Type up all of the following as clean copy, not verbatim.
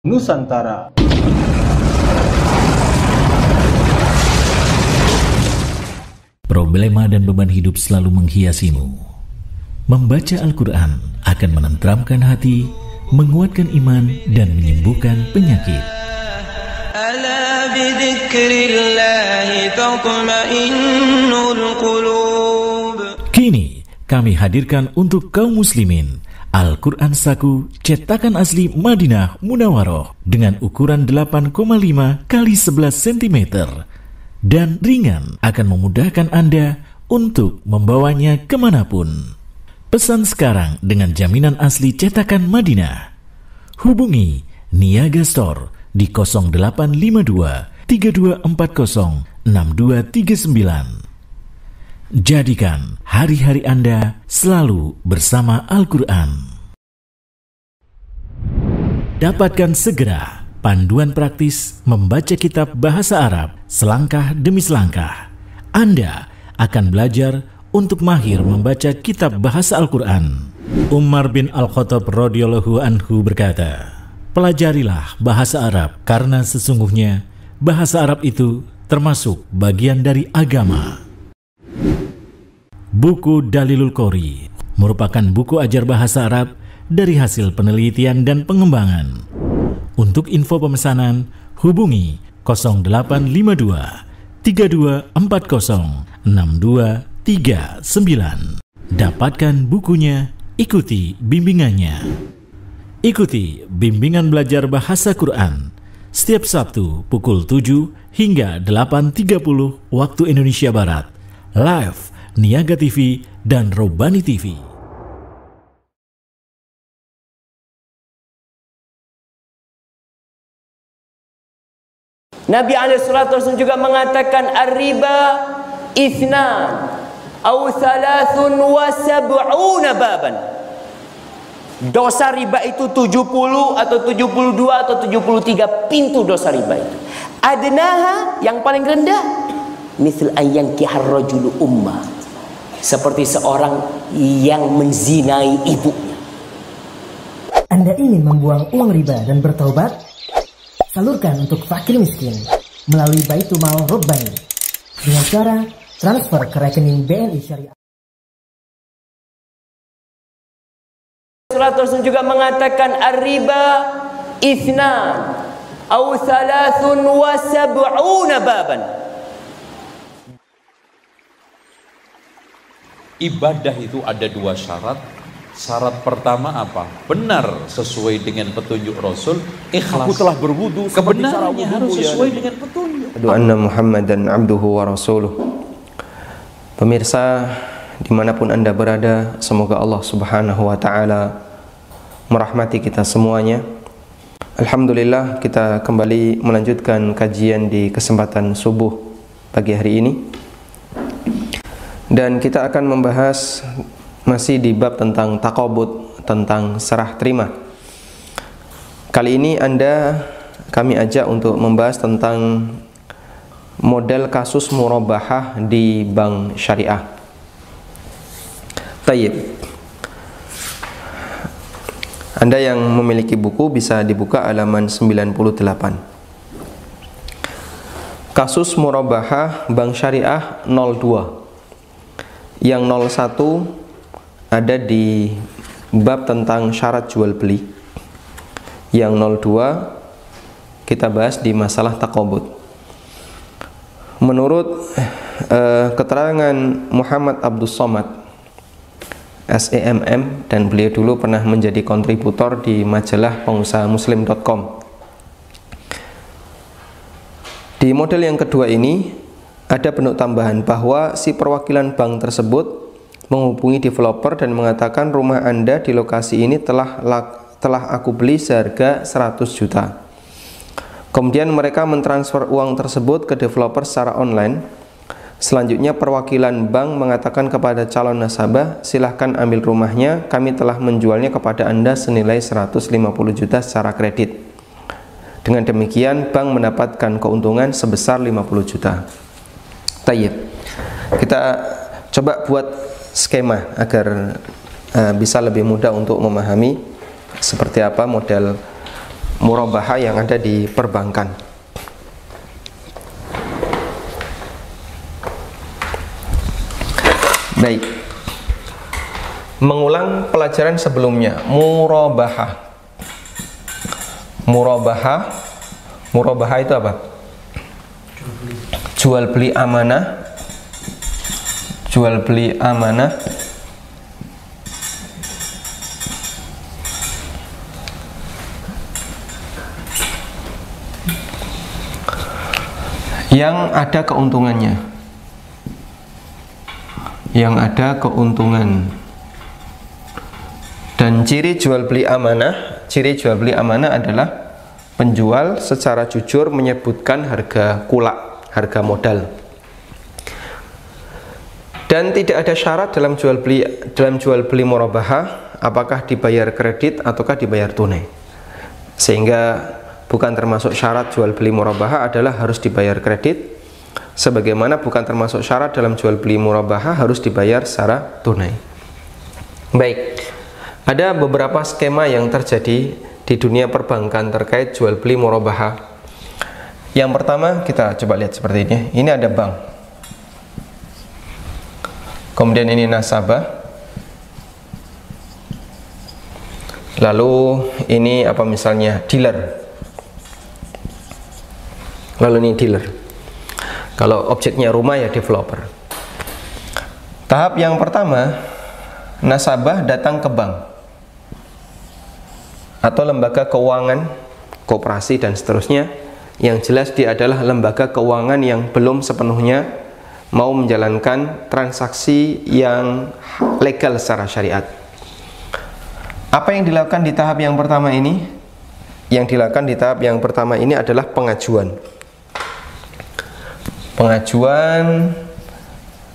Nusantara. Problema dan beban hidup selalu menghiasimu. Membaca Al-Quran akan menenteramkan hati, menguatkan iman, dan menyembuhkan penyakit. Ala bidzikrillahi tatma'innul qulub. Kini kami hadirkan untuk kaum muslimin Al-Quran Saku cetakan asli Madinah Munawwaroh dengan ukuran 8,5 x 11 cm dan ringan akan memudahkan Anda untuk membawanya kemanapun. Pesan sekarang dengan jaminan asli cetakan Madinah. Hubungi Niaga Store di 0852 3240 6239. Jadikan hari-hari Anda selalu bersama Al-Quran. Dapatkan segera panduan praktis membaca kitab bahasa Arab selangkah demi selangkah. Anda akan belajar untuk mahir membaca kitab bahasa Al-Quran. Umar bin Al-Khattab radhiyallahu anhu berkata, pelajarilah bahasa Arab karena sesungguhnya bahasa Arab itu termasuk bagian dari agama. Buku Dalilul Qori merupakan buku ajar bahasa Arab dari hasil penelitian dan pengembangan. Untuk info pemesanan, hubungi 0852 3240 6239. Dapatkan bukunya, ikuti bimbingannya. Ikuti bimbingan belajar bahasa Quran setiap Sabtu pukul 7 hingga 8.30 waktu Indonesia Barat. Live Niaga TV dan Robani TV. Nabi SAW juga mengatakan ar-riba ithnan au thalathun wa sab'una baban. Dosa riba itu 70 atau 72 atau 73 pintu dosa riba itu. Adnaha yang paling rendah misal ayyankihar rajulu ummah, seperti seorang yang menzinai ibunya. Anda ingin membuang uang riba dan bertaubat? Salurkan untuk fakir miskin melalui Baitul Mal Rabbani dengan cara transfer ke rekening BNI Syariah. Rasulullah juga mengatakan ar-riba ithnan au thalathun wa sab'una baban. Ibadah itu ada dua syarat. Syarat pertama apa? Benar sesuai dengan petunjuk Rasul. Ikhlas. Aku telah berwudu. Kebenarannya harus sesuai dengan petunjuk. Asyhadu anna Muhammadan abduhu wa rasuluh. Pemirsa dimanapun Anda berada, semoga Allah Subhanahu wa ta'ala merahmati kita semuanya. Alhamdulillah, kita kembali melanjutkan kajian di kesempatan subuh pagi hari ini. Dan kita akan membahas masih di bab tentang taqabud, tentang serah terima. Kali ini kami ajak untuk membahas tentang model kasus murabahah di bank syariah. Tayyib. Anda yang memiliki buku bisa dibuka halaman 98. Kasus murabahah bank syariah 02. Yang 01 ada di bab tentang syarat jual beli. Yang 02 kita bahas di masalah taqabud. Menurut keterangan Muhammad Abdus Somad SEMM, dan beliau dulu pernah menjadi kontributor di majalah pengusahamuslim.com. Di model yang kedua ini ada bentuk tambahan bahwa si perwakilan bank tersebut menghubungi developer dan mengatakan rumah Anda di lokasi ini telah aku beli seharga 100 juta. Kemudian mereka mentransfer uang tersebut ke developer secara online. Selanjutnya perwakilan bank mengatakan kepada calon nasabah, silahkan ambil rumahnya, kami telah menjualnya kepada Anda senilai 150 juta secara kredit. Dengan demikian bank mendapatkan keuntungan sebesar 50 juta. Tayyib. Kita coba buat skema agar bisa lebih mudah untuk memahami seperti apa model murabahah yang ada di perbankan. Baik, mengulang pelajaran sebelumnya. Murabahah itu apa? Jual beli amanah. Jual beli amanah yang ada keuntungannya, dan ciri jual beli amanah adalah penjual secara jujur menyebutkan harga kulak, harga modal, dan tidak ada syarat dalam jual beli murabahah apakah dibayar kredit ataukah dibayar tunai, sehingga bukan termasuk syarat jual beli murabahah adalah harus dibayar kredit, sebagaimana bukan termasuk syarat dalam jual beli murabahah harus dibayar secara tunai. Baik, ada beberapa skema yang terjadi di dunia perbankan terkait jual beli murabahah. Yang pertama, kita coba lihat seperti ini. Ini ada bank, kemudian ini nasabah, lalu ini apa misalnya dealer, lalu ini dealer. Kalau objeknya rumah ya developer. Tahap yang pertama, nasabah datang ke bank atau lembaga keuangan, koperasi dan seterusnya. Yang jelas dia adalah lembaga keuangan yang belum sepenuhnya mau menjalankan transaksi yang legal secara syariat. Apa yang dilakukan di tahap yang pertama ini? Yang dilakukan di tahap yang pertama ini adalah pengajuan. Pengajuan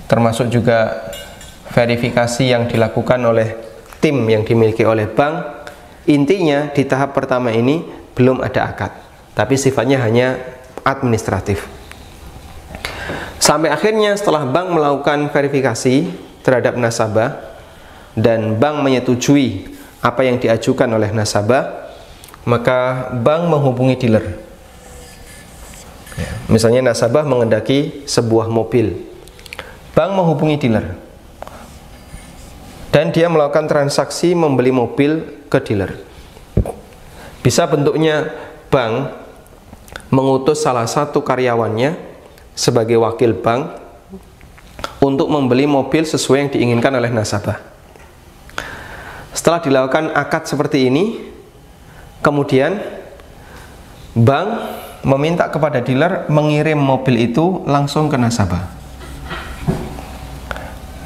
termasuk juga verifikasi yang dilakukan oleh tim yang dimiliki oleh bank. Intinya di tahap pertama ini belum ada akad, tapi sifatnya hanya administratif. Sampai akhirnya setelah bank melakukan verifikasi terhadap nasabah dan bank menyetujui apa yang diajukan oleh nasabah, maka bank menghubungi dealer. Misalnya nasabah mengendaki sebuah mobil, bank menghubungi dealer dan dia melakukan transaksi membeli mobil ke dealer. Bisa bentuknya bank mengutus salah satu karyawannya sebagai wakil bank untuk membeli mobil sesuai yang diinginkan oleh nasabah. Setelah dilakukan akad seperti ini, kemudian bank meminta kepada dealer mengirim mobil itu langsung ke nasabah.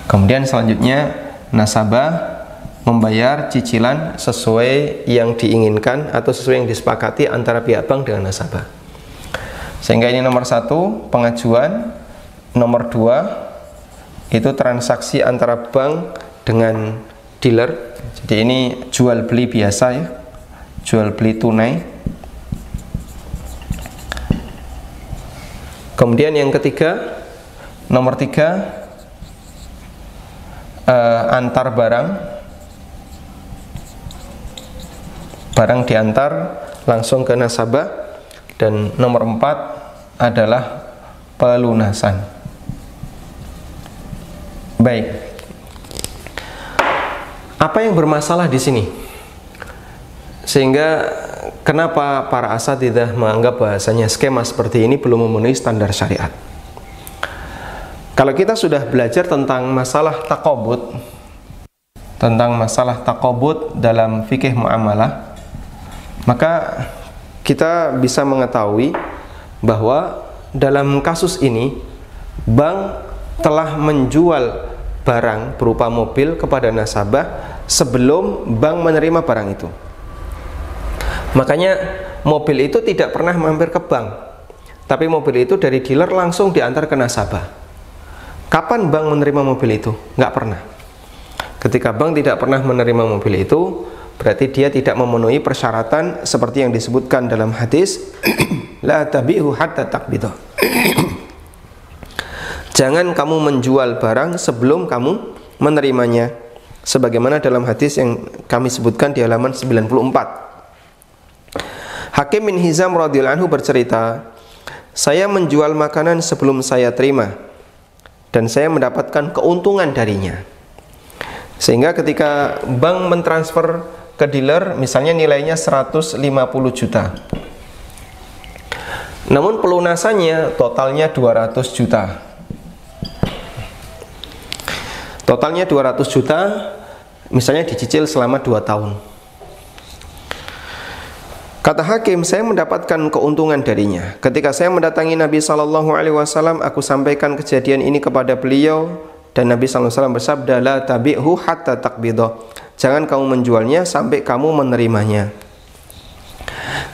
Kemudian selanjutnya nasabah membayar cicilan sesuai yang diinginkan atau sesuai yang disepakati antara pihak bank dengan nasabah. Sehingga ini nomor 1 pengajuan, nomor 2 itu transaksi antara bank dengan dealer. Jadi ini jual beli biasa ya, jual beli tunai. Kemudian yang ketiga, nomor 3 antar barang diantar langsung ke nasabah, dan nomor 4 adalah pelunasan. Baik, apa yang bermasalah di sini sehingga kenapa para asatidzah menganggap bahasanya skema seperti ini belum memenuhi standar syariat? Kalau kita sudah belajar tentang masalah taqabud, dalam fikih muamalah, maka kita bisa mengetahui bahwa dalam kasus ini bank telah menjual barang berupa mobil kepada nasabah sebelum bank menerima barang itu. Makanya mobil itu tidak pernah mampir ke bank, tapi mobil itu dari dealer langsung diantar ke nasabah. Kapan bank menerima mobil itu? Nggak pernah. Ketika bank tidak pernah menerima mobil itu, berarti dia tidak memenuhi persyaratan seperti yang disebutkan dalam hadis la tabi'hu hatta taqbidah. Jangan kamu menjual barang sebelum kamu menerimanya, sebagaimana dalam hadis yang kami sebutkan di halaman 94. Hakim bin Hizam radhiyallahu anhu bercerita, saya menjual makanan sebelum saya terima dan saya mendapatkan keuntungan darinya. Sehingga ketika bank mentransfer ke dealer, misalnya nilainya 150 juta, namun pelunasannya totalnya 200 juta. Totalnya 200 juta, misalnya dicicil selama 2 tahun. Kata Hakim, saya mendapatkan keuntungan darinya. Ketika saya mendatangi Nabi SAW, aku sampaikan kejadian ini kepada beliau, dan Nabi SAW bersabda, la tabi'hu hatta taqbidah. Jangan kamu menjualnya sampai kamu menerimanya.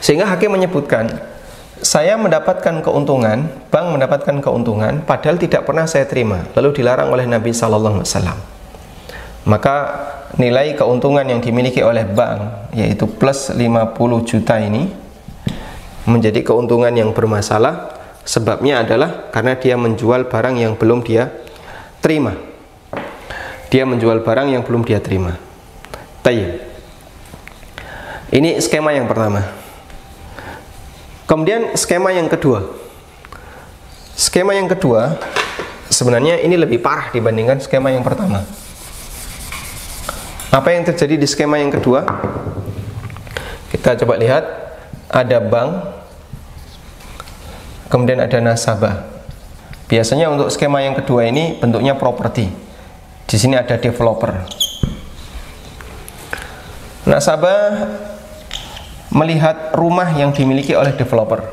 Sehingga Hakim menyebutkan, saya mendapatkan keuntungan, bank mendapatkan keuntungan, padahal tidak pernah saya terima, lalu dilarang oleh Nabi SAW. Maka nilai keuntungan yang dimiliki oleh bank, yaitu plus 50 juta ini, menjadi keuntungan yang bermasalah. Sebabnya adalah karena dia menjual barang yang belum dia terima. Dia menjual barang yang belum dia terima. Tayyib. Ini skema yang pertama. Kemudian skema yang kedua. Skema yang kedua sebenarnya ini lebih parah dibandingkan skema yang pertama. Apa yang terjadi di skema yang kedua? Kita coba lihat, ada bank, kemudian ada nasabah. Biasanya untuk skema yang kedua ini bentuknya properti. Di sini ada developer. Nasabah melihat rumah yang dimiliki oleh developer.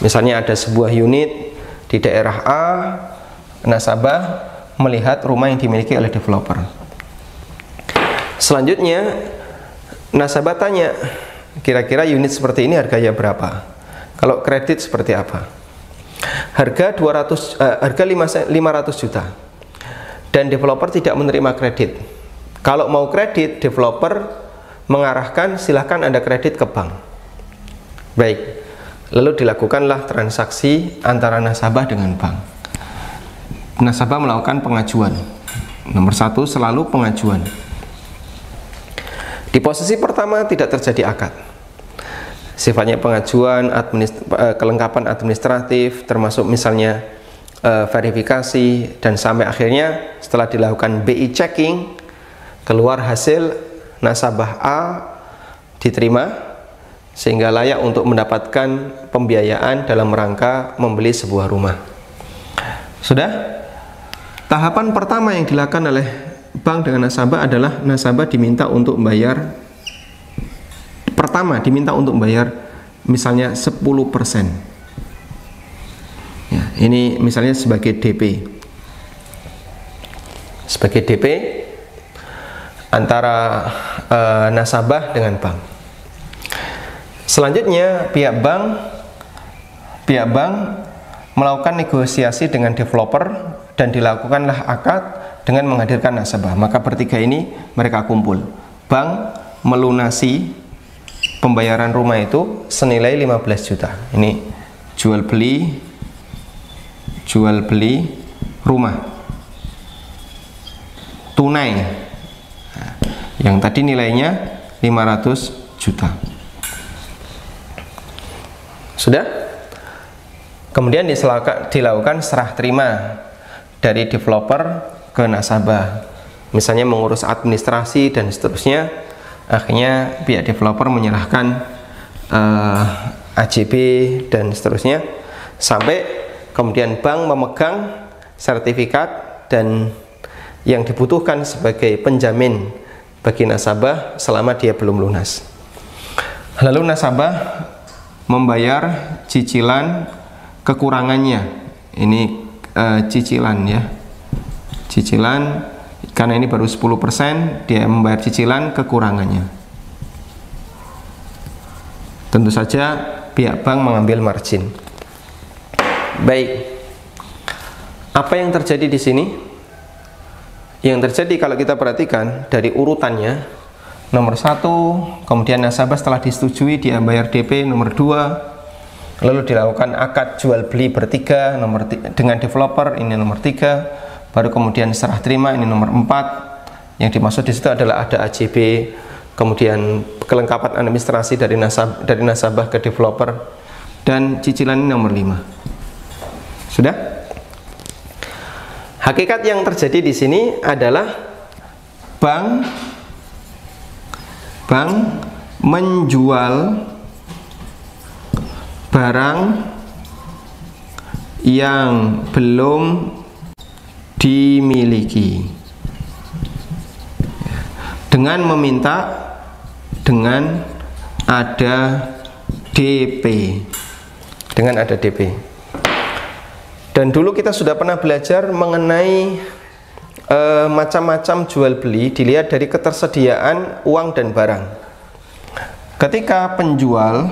Misalnya ada sebuah unit di daerah A, nasabah melihat rumah yang dimiliki oleh developer. Selanjutnya nasabah tanya, kira-kira unit seperti ini harganya berapa? Kalau kredit seperti apa? Harga 500 juta. Dan developer tidak menerima kredit. Kalau mau kredit, developer mengarahkan silahkan Anda kredit ke bank. Baik. Lalu dilakukanlah transaksi antara nasabah dengan bank. Nasabah melakukan pengajuan. Nomor 1 selalu pengajuan. Di posisi pertama tidak terjadi akad. Sifatnya pengajuan, kelengkapan administratif, termasuk misalnya verifikasi, dan sampai akhirnya setelah dilakukan BI checking, keluar hasil nasabah A diterima sehingga layak untuk mendapatkan pembiayaan dalam rangka membeli sebuah rumah. Sudah? Tahapan pertama yang dilakukan oleh bank dengan nasabah adalah nasabah diminta untuk membayar, pertama diminta untuk membayar misalnya 10%. Ya, ini misalnya sebagai DP. Sebagai DP antara nasabah dengan bank. Selanjutnya pihak bank melakukan negosiasi dengan developer dan dilakukanlah akad dengan menghadirkan nasabah. Maka bertiga ini mereka kumpul. Bank melunasi pembayaran rumah itu senilai 15 juta. Ini jual beli rumah tunai. Nah, yang tadi nilainya 500 juta. Sudah? Kemudian dilakukan serah terima dari developer ke nasabah, misalnya mengurus administrasi dan seterusnya. Akhirnya pihak developer menyerahkan AJB dan seterusnya, sampai kemudian bank memegang sertifikat dan yang dibutuhkan sebagai penjamin bagi nasabah selama dia belum lunas. Lalu nasabah membayar cicilan kekurangannya. Ini cicilan ya, cicilan, karena ini baru 10%, dia membayar cicilan kekurangannya. Tentu saja pihak bank mengambil margin. Baik, apa yang terjadi di sini? Yang terjadi kalau kita perhatikan dari urutannya, nomor 1, kemudian nasabah setelah disetujui dia bayar DP, nomor 2, lalu dilakukan akad jual beli bertiga, dengan developer, ini nomor 3, baru kemudian serah terima, ini nomor 4. Yang dimaksud di situ adalah ada AJB kemudian kelengkapan administrasi dari nasabah ke developer, dan cicilan ini nomor 5. Sudah? Hakikat yang terjadi di sini adalah bank menjual barang yang belum dimiliki dengan meminta dengan ada DP. Dan dulu kita sudah pernah belajar mengenai macam-macam jual beli dilihat dari ketersediaan uang dan barang. Ketika penjual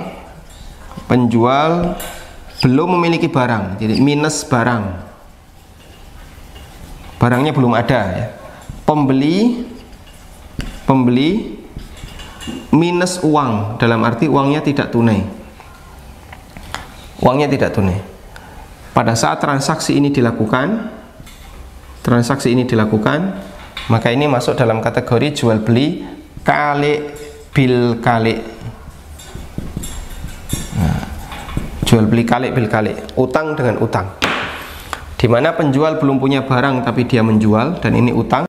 belum memiliki barang, jadi minus barang, barangnya belum ada ya. Pembeli minus uang, dalam arti uangnya tidak tunai. Pada saat transaksi ini dilakukan, maka ini masuk dalam kategori jual beli kalik bil kalik. Nah, jual beli kalik bil kalik, utang dengan utang, di mana penjual belum punya barang tapi dia menjual, dan ini utang.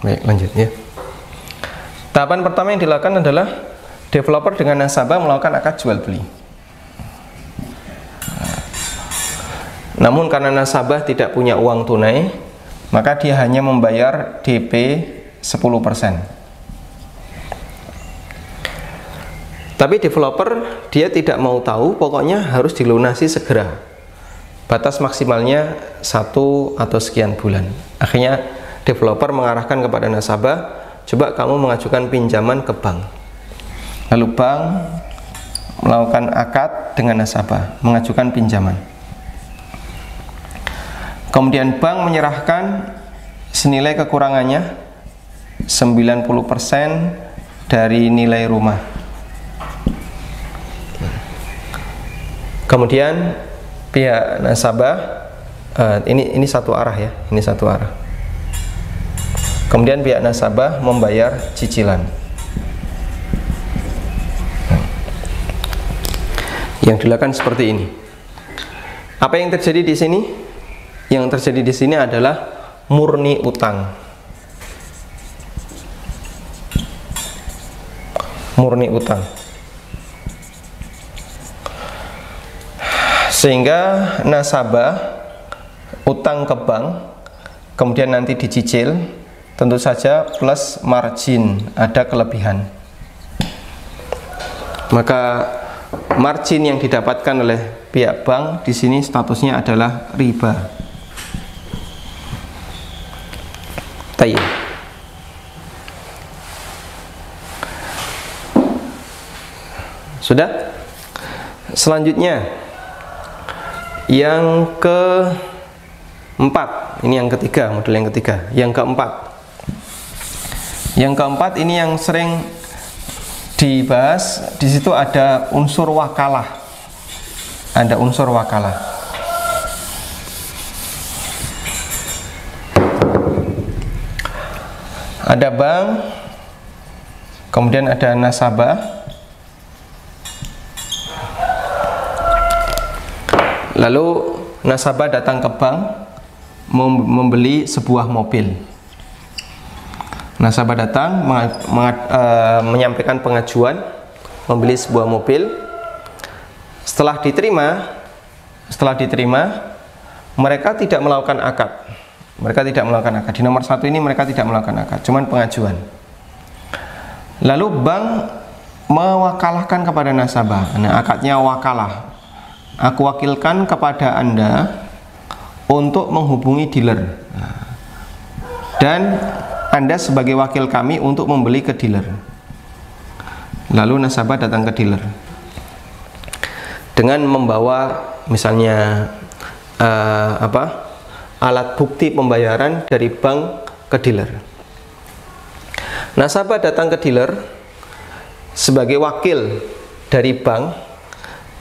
Baik, lanjut ya. Tahapan pertama yang dilakukan adalah developer dengan nasabah melakukan akad jual beli. Namun karena nasabah tidak punya uang tunai, maka dia hanya membayar DP 10%. Tapi developer dia tidak mau tahu, pokoknya harus dilunasi segera. Batas maksimalnya 1 atau sekian bulan. Akhirnya developer mengarahkan kepada nasabah, coba kamu mengajukan pinjaman ke bank. Lalu bank melakukan akad dengan nasabah, mengajukan pinjaman. Kemudian bank menyerahkan senilai kekurangannya 90% dari nilai rumah. Kemudian pihak nasabah, ini satu arah ya, ini satu arah. Kemudian pihak nasabah membayar cicilan. Yang dilakukan seperti ini. Apa yang terjadi di sini? Yang terjadi di sini adalah murni utang. Murni utang. Sehingga nasabah utang ke bank kemudian nanti dicicil, tentu saja plus margin, ada kelebihan. Maka margin yang didapatkan oleh pihak bank di sini statusnya adalah riba. Tayyib. Sudah? Selanjutnya yang keempat, ini yang ketiga, model yang ketiga. Yang keempat ini yang sering dibahas. Di situ ada unsur wakalah. Ada unsur wakalah. Ada bank, kemudian ada nasabah. Lalu nasabah datang ke bank membeli sebuah mobil. Nasabah datang menyampaikan pengajuan membeli sebuah mobil. Setelah diterima, mereka tidak melakukan akad. Di nomor 1 ini mereka tidak melakukan akad, cuman pengajuan. Lalu bank mewakalahkan kepada nasabah. Nah, akadnya wakalah. Aku wakilkan kepada Anda untuk menghubungi dealer, dan Anda sebagai wakil kami untuk membeli ke dealer. Lalu nasabah datang ke dealer dengan membawa misalnya alat bukti pembayaran dari bank ke dealer. Nasabah datang ke dealer sebagai wakil dari bank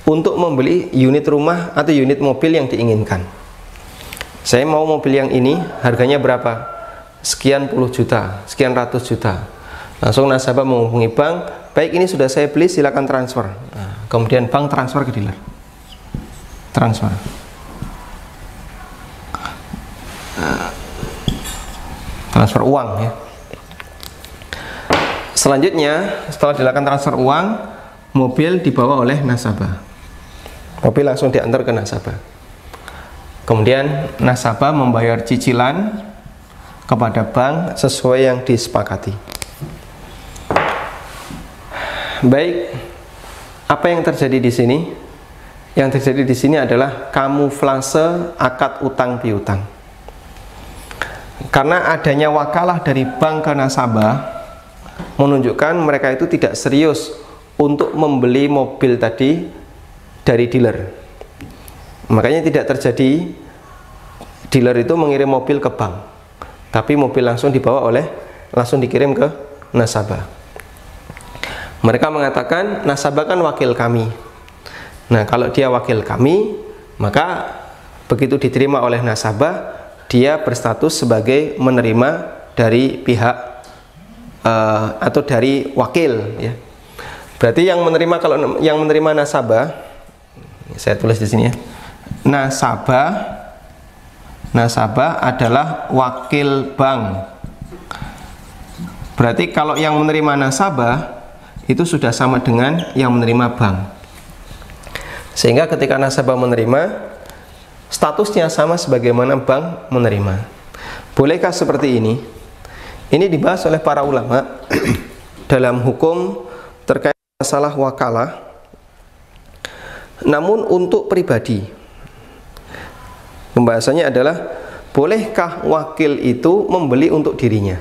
untuk membeli unit rumah atau unit mobil yang diinginkan. Saya mau mobil yang ini, harganya berapa? Sekian puluh juta, sekian ratus juta. Langsung nasabah menghubungi bank, baik ini sudah saya beli, silakan transfer. Nah, kemudian bank transfer ke dealer. Transfer. Transfer uang ya. Selanjutnya, setelah dilakukan transfer uang, mobil dibawa oleh nasabah. Mobil langsung diantar ke nasabah. Kemudian nasabah membayar cicilan kepada bank sesuai yang disepakati. Baik, apa yang terjadi di sini? Yang terjadi di sini adalah kamuflase akad utang piutang. Karena adanya wakalah dari bank ke nasabah menunjukkan mereka itu tidak serius untuk membeli mobil tadi dari dealer. Makanya tidak terjadi dealer itu mengirim mobil ke bank, tapi mobil langsung dikirim ke nasabah. Mereka mengatakan nasabah kan wakil kami. Nah, kalau dia wakil kami, maka begitu diterima oleh nasabah, dia berstatus sebagai menerima dari pihak atau dari wakil ya. Berarti yang menerima, kalau yang menerima nasabah, saya tulis di sini ya. Nasabah adalah wakil bank. Berarti kalau yang menerima nasabah itu sudah sama dengan yang menerima bank. Sehingga ketika nasabah menerima, statusnya sama sebagaimana bank menerima. Bolehkah seperti ini? Ini dibahas oleh para ulama dalam hukum terkait masalah wakalah. Namun untuk pribadi, pembahasannya adalah bolehkah wakil itu membeli untuk dirinya.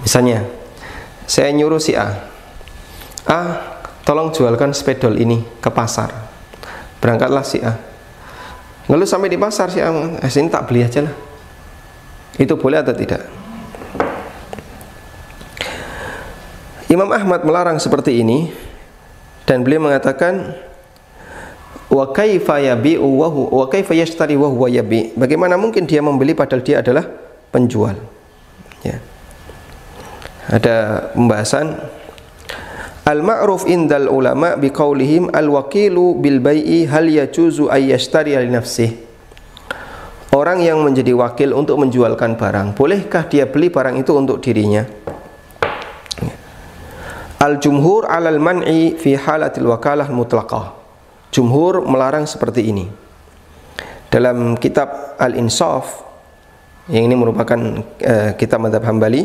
Misalnya, saya nyuruh si A, tolong jualkan spedol ini ke pasar. Berangkatlah si A. Lalu sampai di pasar si A, sini tak beli aja lah. Itu boleh atau tidak? Imam Ahmad melarang seperti ini, dan beliau mengatakan, wa kaifa yabi'u wa kaifa yashtari wa huwa yabi'. Bagaimana mungkin dia membeli padahal dia adalah penjual? Ya. Ada pembahasan al-ma'ruf indal ulama biqaulihim al-wakilu bil bai'i hal yajuzu ay yashtari li nafsihi. Orang yang menjadi wakil untuk menjualkan barang, bolehkah dia beli barang itu untuk dirinya? Al-jumhur 'alal man'i fi halatil wakalah mutlaqah. Jumhur melarang seperti ini. Dalam kitab Al-Insaf, yang ini merupakan kitab mazhab Hambali,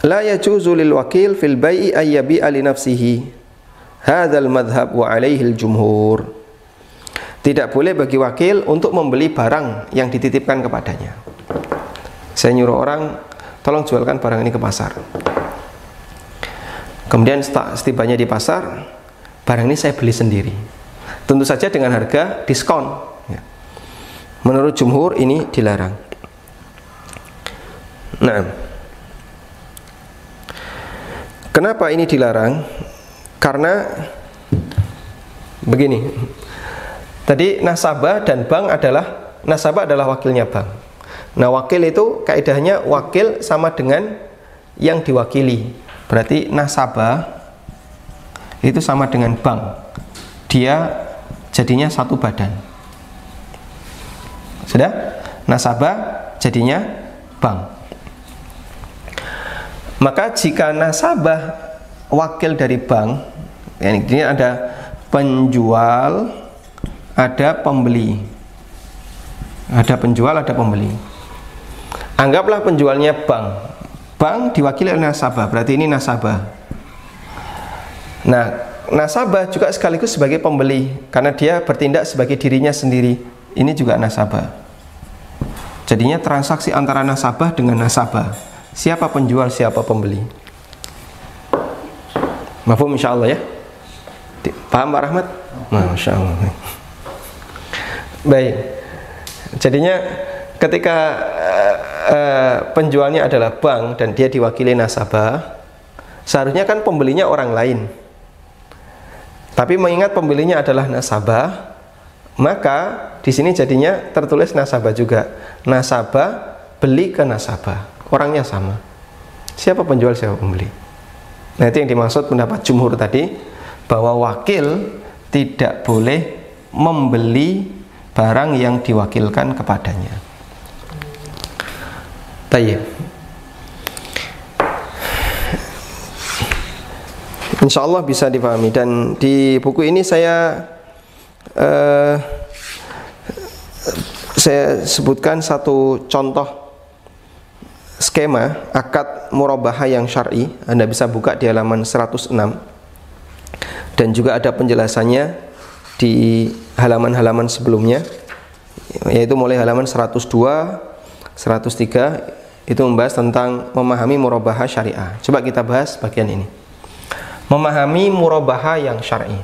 la yajuzu lil wakil fil bai'i ay yabi'a li nafsihi hadzal madhhab wa alaihi al jumhur. Tidak boleh bagi wakil untuk membeli barang yang dititipkan kepadanya. Saya nyuruh orang, tolong jualkan barang ini ke pasar. Kemudian setibanya di pasar, barang ini saya beli sendiri. Tentu saja dengan harga diskon. Menurut jumhur ini dilarang. Nah, kenapa ini dilarang? Karena begini. Tadi nasabah dan bank nasabah adalah wakilnya bank. Nah, wakil itu kaidahnya wakil sama dengan yang diwakili. Berarti nasabah itu sama dengan bank. Dia jadinya satu badan. Sudah? Nasabah jadinya bank. Maka jika nasabah wakil dari bank, ini ada penjual, ada pembeli. Ada penjual, ada pembeli. Anggaplah penjualnya bank. Bank diwakili oleh nasabah, berarti ini nasabah. Nah, nasabah juga sekaligus sebagai pembeli, karena dia bertindak sebagai dirinya sendiri. Ini juga nasabah. Jadinya transaksi antara nasabah dengan nasabah. Siapa penjual, siapa pembeli. Mafhum insyaallah ya? Paham Pak Rahmat? Masya Allah. Baik. Jadinya ketika penjualnya adalah bank dan dia diwakili nasabah, seharusnya kan pembelinya orang lain. Tapi mengingat pembelinya adalah nasabah, maka di sini jadinya tertulis nasabah juga. Nasabah beli ke nasabah, orangnya sama. Siapa penjual, siapa pembeli. Nah, itu yang dimaksud pendapat jumhur tadi, bahwa wakil tidak boleh membeli barang yang diwakilkan kepadanya. Tayyib. Insya Allah bisa dipahami. Dan di buku ini saya sebutkan satu contoh skema akad murabahah yang syar'i. Anda bisa buka di halaman 106, dan juga ada penjelasannya di halaman-halaman sebelumnya, yaitu mulai halaman 102, 103, itu membahas tentang memahami murabahah syariah. Coba kita bahas bagian ini. Memahami murabahah yang syar'i.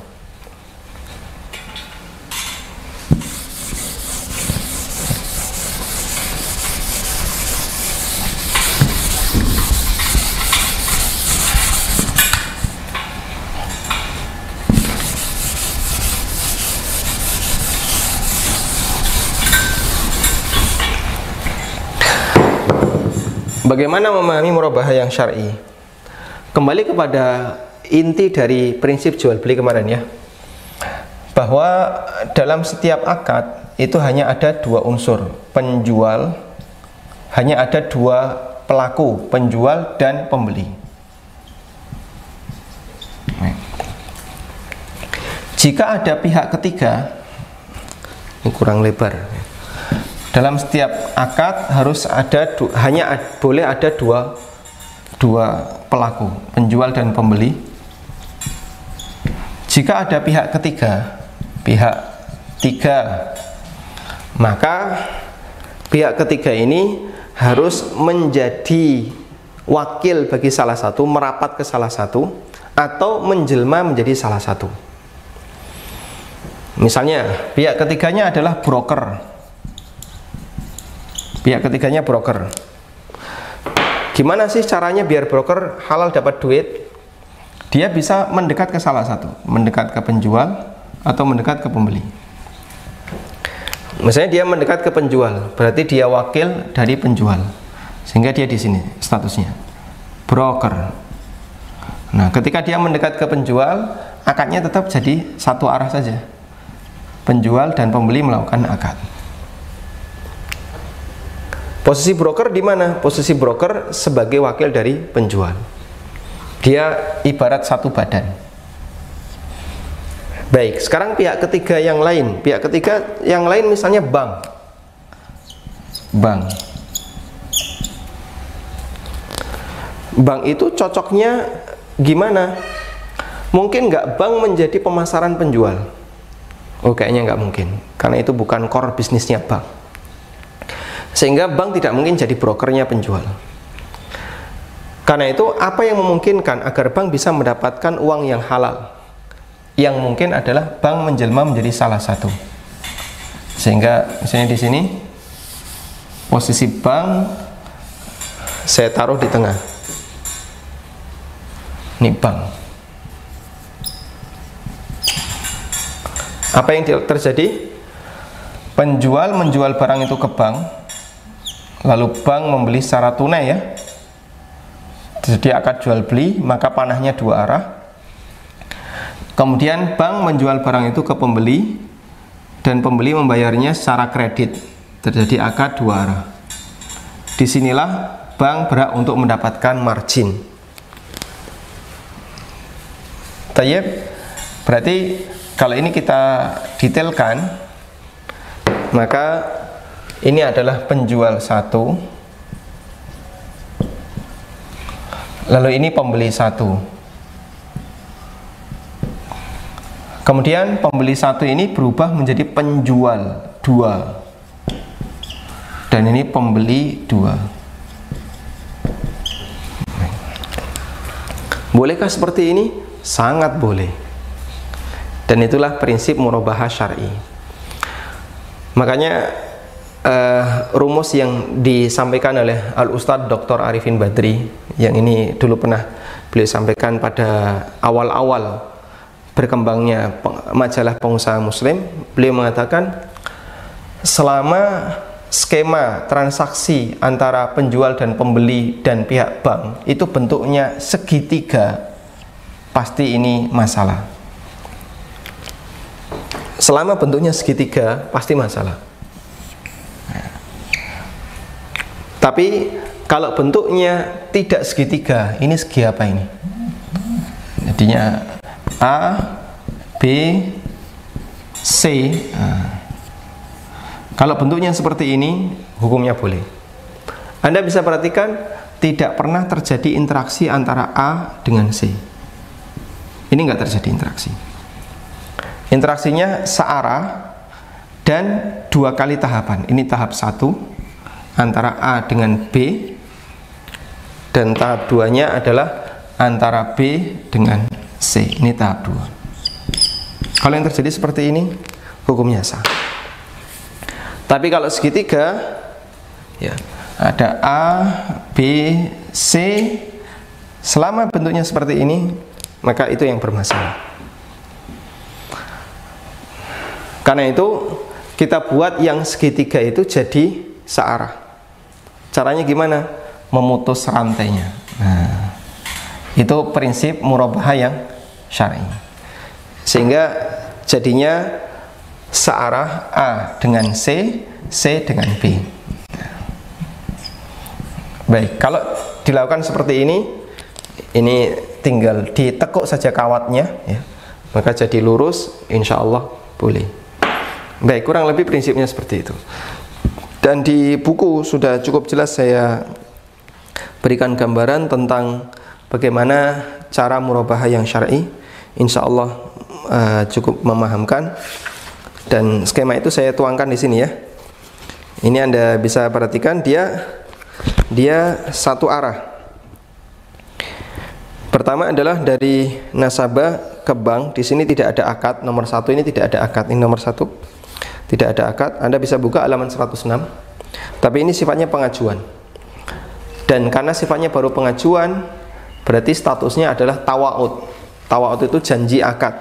Bagaimana memahami murabahah yang syar'i? Kembali kepada inti dari prinsip jual beli kemarin ya, bahwa dalam setiap akad itu hanya ada dua unsur penjual, hanya ada dua pelaku, penjual dan pembeli. Jika ada pihak ketiga, ini kurang lebar. Dalam setiap akad harus ada boleh ada dua pelaku, penjual dan pembeli. Jika ada pihak ketiga, maka pihak ketiga ini harus menjadi wakil bagi salah satu, merapat ke salah satu, atau menjelma menjadi salah satu. Misalnya pihak ketiganya adalah broker. Pihak ketiganya broker. Gimana sih caranya biar broker halal dapat duit? Dia bisa mendekat ke salah satu, mendekat ke penjual atau mendekat ke pembeli. Misalnya dia mendekat ke penjual, berarti dia wakil dari penjual, sehingga dia di sini statusnya broker. Nah, ketika dia mendekat ke penjual, akadnya tetap jadi satu arah saja. Penjual dan pembeli melakukan akad. Posisi broker di mana? Posisi broker sebagai wakil dari penjual. Dia ibarat satu badan. Baik, sekarang pihak ketiga yang lain. Pihak ketiga yang lain misalnya bank. Bank itu cocoknya gimana? Mungkin nggak bank menjadi pemasaran penjual? Oh, kayaknya nggak mungkin, karena itu bukan core bisnisnya bank. Sehingga bank tidak mungkin jadi brokernya penjual. Karena itu, apa yang memungkinkan agar bank bisa mendapatkan uang yang halal? Yang mungkin adalah bank menjelma menjadi salah satu. Sehingga misalnya di sini posisi bank saya taruh di tengah. Ini bank. Apa yang terjadi? Penjual menjual barang itu ke bank, lalu bank membeli secara tunai ya. Jadi akad jual beli, maka panahnya dua arah. Kemudian bank menjual barang itu ke pembeli, dan pembeli membayarnya secara kredit. Terjadi akad dua arah. Disinilah bank berhak untuk mendapatkan margin. Tayyib, berarti kalau ini kita detailkan, maka ini adalah penjual satu, lalu ini pembeli satu. Kemudian pembeli satu ini berubah menjadi penjual dua, dan ini pembeli dua. Bolehkah seperti ini? Sangat boleh. Dan itulah prinsip murabahah syar'i. Makanya rumus yang disampaikan oleh Al-Ustadz Dr. Arifin Badri, yang ini dulu pernah beliau sampaikan pada awal-awal berkembangnya majalah pengusaha muslim, beliau mengatakan selama skema transaksi antara penjual dan pembeli dan pihak bank itu bentuknya segitiga, pasti ini masalah. Selama bentuknya segitiga, pasti masalah. Tapi kalau bentuknya tidak segitiga, ini segi apa ini? Jadinya A, B, C. Kalau bentuknya seperti ini, hukumnya boleh. Anda bisa perhatikan, tidak pernah terjadi interaksi antara A dengan C. Ini nggak terjadi interaksi. Interaksinya searah dan dua kali tahapan. Ini tahap 1 antara A dengan B, dan tahap 2-nya adalah antara B dengan C. Ini tahap 2. Kalau yang terjadi seperti ini, hukumnya sah. Tapi kalau segitiga, ya, ada A, B, C, selama bentuknya seperti ini, maka itu yang bermasalah. Karena itu kita buat yang segitiga itu jadi searah. Caranya gimana? Memutus rantainya. Nah, itu prinsip murabahah yang syar'i. Sehingga jadinya searah A dengan C, C dengan B. Baik, kalau dilakukan seperti ini tinggal ditekuk saja kawatnya, ya, maka jadi lurus, insya Allah boleh. Baik, kurang lebih prinsipnya seperti itu. Dan di buku sudah cukup jelas saya berikan gambaran tentang bagaimana cara murabahah yang syar'i. Insya Allah cukup memahamkan. Dan skema itu saya tuangkan di sini ya. Ini Anda bisa perhatikan, dia satu arah. Pertama adalah dari nasabah ke bank. Di sini tidak ada akad. Nomor 1 ini tidak ada akad. Ini nomor 1. Tidak ada akad. Anda bisa buka halaman 106. Tapi ini sifatnya pengajuan. Dan karena sifatnya baru pengajuan, berarti statusnya adalah tawa'ud. Tawa'ud itu janji akad.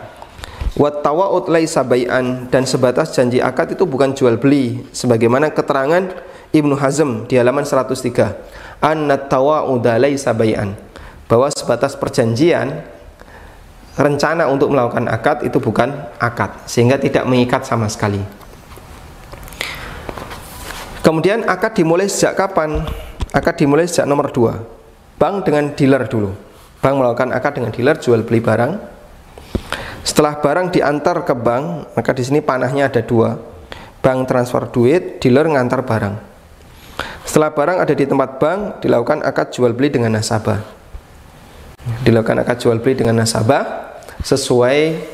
Wat tawa'ud laisa bai'an, dan sebatas janji akad itu bukan jual beli, sebagaimana keterangan Ibnu Hazm di halaman 103. Annat tawa'uda laisa bai'an, bahwa sebatas perjanjian, rencana untuk melakukan akad itu bukan akad, sehingga tidak mengikat sama sekali. Kemudian akad dimulai sejak kapan? Akad dimulai sejak nomor 2. Bank dengan dealer dulu. Bank melakukan akad dengan dealer, jual beli barang. Setelah barang diantar ke bank, maka di sini panahnya ada dua. Bank transfer duit, dealer ngantar barang. Setelah barang ada di tempat bank, dilakukan akad jual beli dengan nasabah. Dilakukan akad jual beli dengan nasabah sesuai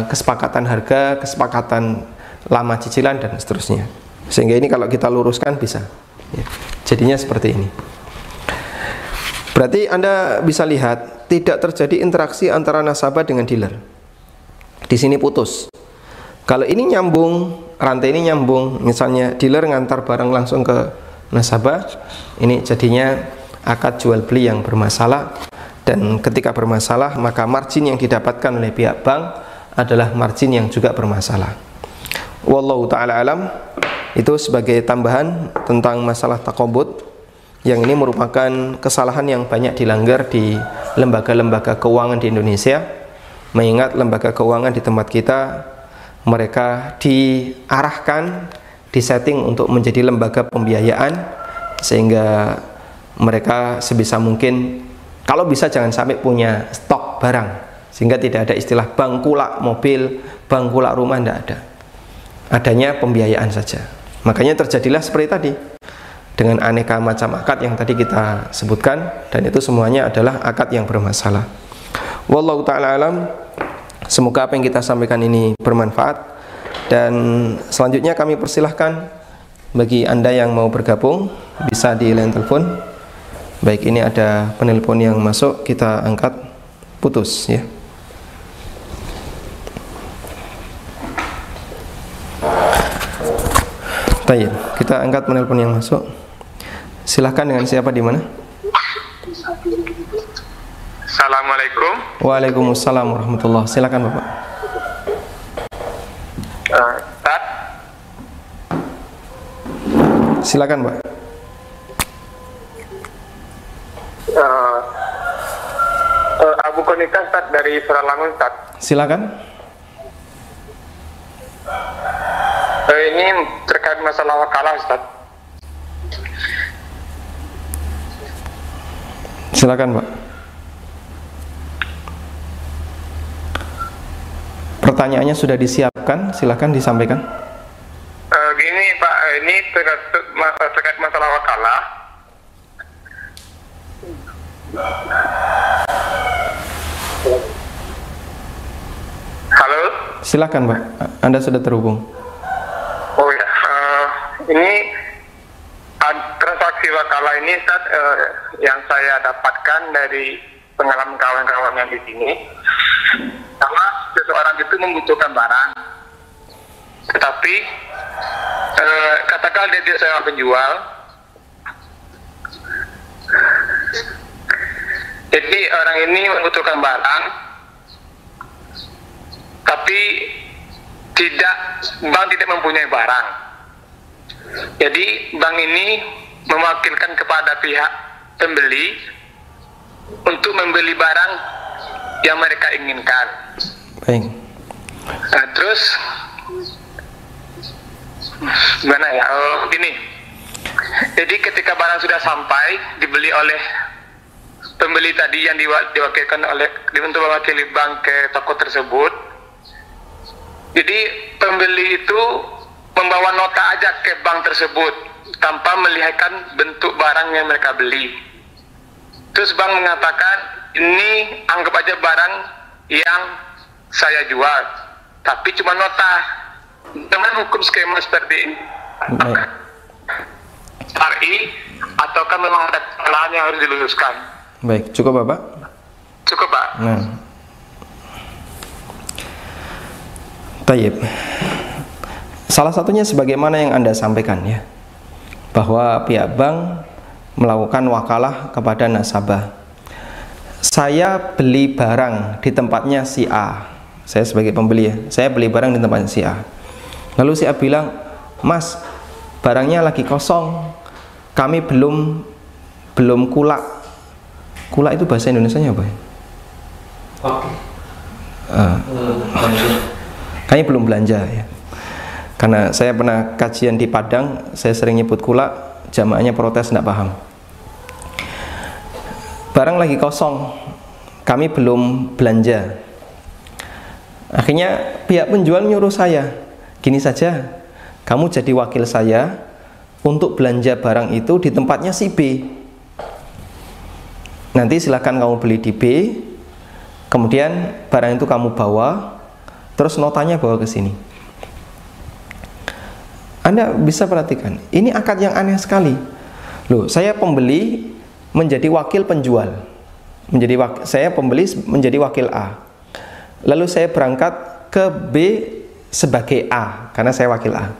kesepakatan harga, kesepakatan lama cicilan dan seterusnya. Sehingga ini kalau kita luruskan bisa. Ya. Jadinya seperti ini. Berarti Anda bisa lihat tidak terjadi interaksi antara nasabah dengan dealer. Di sini putus. Kalau ini nyambung, rantai ini nyambung, misalnya dealer ngantar barang langsung ke nasabah, ini jadinya akad jual beli yang bermasalah. Dan ketika bermasalah, maka margin yang didapatkan oleh pihak bank adalah margin yang juga bermasalah. Wallahu ta'ala alam. Itu sebagai tambahan tentang masalah taqabud, yang ini merupakan kesalahan yang banyak dilanggar di lembaga-lembaga keuangan di Indonesia. Mengingat lembaga keuangan di tempat kita, mereka diarahkan, disetting untuk menjadi lembaga pembiayaan, sehingga mereka sebisa mungkin, kalau bisa jangan sampai punya stok barang, sehingga tidak ada istilah bank kulak mobil, bank kulak rumah, tidak ada. Adanya pembiayaan saja. Makanya terjadilah seperti tadi, dengan aneka macam akad yang tadi kita sebutkan, dan itu semuanya adalah akad yang bermasalah. Wallahu ta'ala alam. Semoga apa yang kita sampaikan ini bermanfaat. Dan selanjutnya kami persilahkan bagi Anda yang mau bergabung, bisa di line telepon. Baik, ini ada penelpon yang masuk, kita angkat, putus ya. Baik, kita angkat penelpon yang masuk. Silahkan, dengan siapa, di mana? Assalamualaikum. Waalaikumsalam warahmatullah. Silakan Bapak. Ustaz. Silakan Pak. Abu Konita Ustaz dari Suralangun Ustaz. Silakan. Ini terkait masalah wakalah Ustaz. Silakan Pak. Pertanyaannya sudah disiapkan, silakan disampaikan. Gini Pak, ini terkait masalah wakalah. Halo? Silakan Pak, Anda sudah terhubung. Oh ya, ini transaksi wakalah ini Ustaz, yang saya dapatkan dari pengalaman kawan-kawan yang di sini. Sama seseorang itu membutuhkan barang, tetapi katakan dia tidak seorang penjual, jadi orang ini membutuhkan barang, tapi bank tidak mempunyai barang. Jadi bank ini mewakilkan kepada pihak pembeli untuk membeli barang yang mereka inginkan. Baik. Nah, terus gimana ya? Gini. Jadi ketika barang sudah sampai, dibeli oleh pembeli tadi yang diwakilkan untuk mewakili bank ke toko tersebut. Jadi pembeli itu membawa nota aja ke bank tersebut tanpa melihatkan bentuk barang yang mereka beli. Terus bank mengatakan, ini anggap aja barang yang saya jual, tapi cuma nota. Dengan hukum skema seperti ini, syar'i ataukah memang ada kesalahan yang harus diluruskan? Baik, cukup Bapak? Cukup Pak. Nah. Tayyib. Salah satunya sebagaimana yang Anda sampaikan ya, bahwa pihak bank melakukan wakalah kepada nasabah. Saya beli barang di tempatnya si A. Saya sebagai pembeli ya, saya beli barang di tempatnya si A. Lalu si A bilang, "Mas, barangnya lagi kosong. Kami belum kulak." Kulak itu bahasa Indonesianya apa ya? Kami belum belanja ya. Karena saya pernah kajian di Padang, saya sering nyebut kulak, jamaahnya protes, tidak paham. Barang lagi kosong, kami belum belanja. Akhirnya pihak penjual nyuruh saya, gini saja, kamu jadi wakil saya untuk belanja barang itu di tempatnya si B. Nanti silahkan kamu beli di B, kemudian barang itu kamu bawa, terus notanya bawa ke sini. Anda bisa perhatikan, ini akad yang aneh sekali. Loh, saya pembeli menjadi wakil penjual, saya pembeli menjadi wakil A. Lalu saya berangkat ke B sebagai A, karena saya wakil A.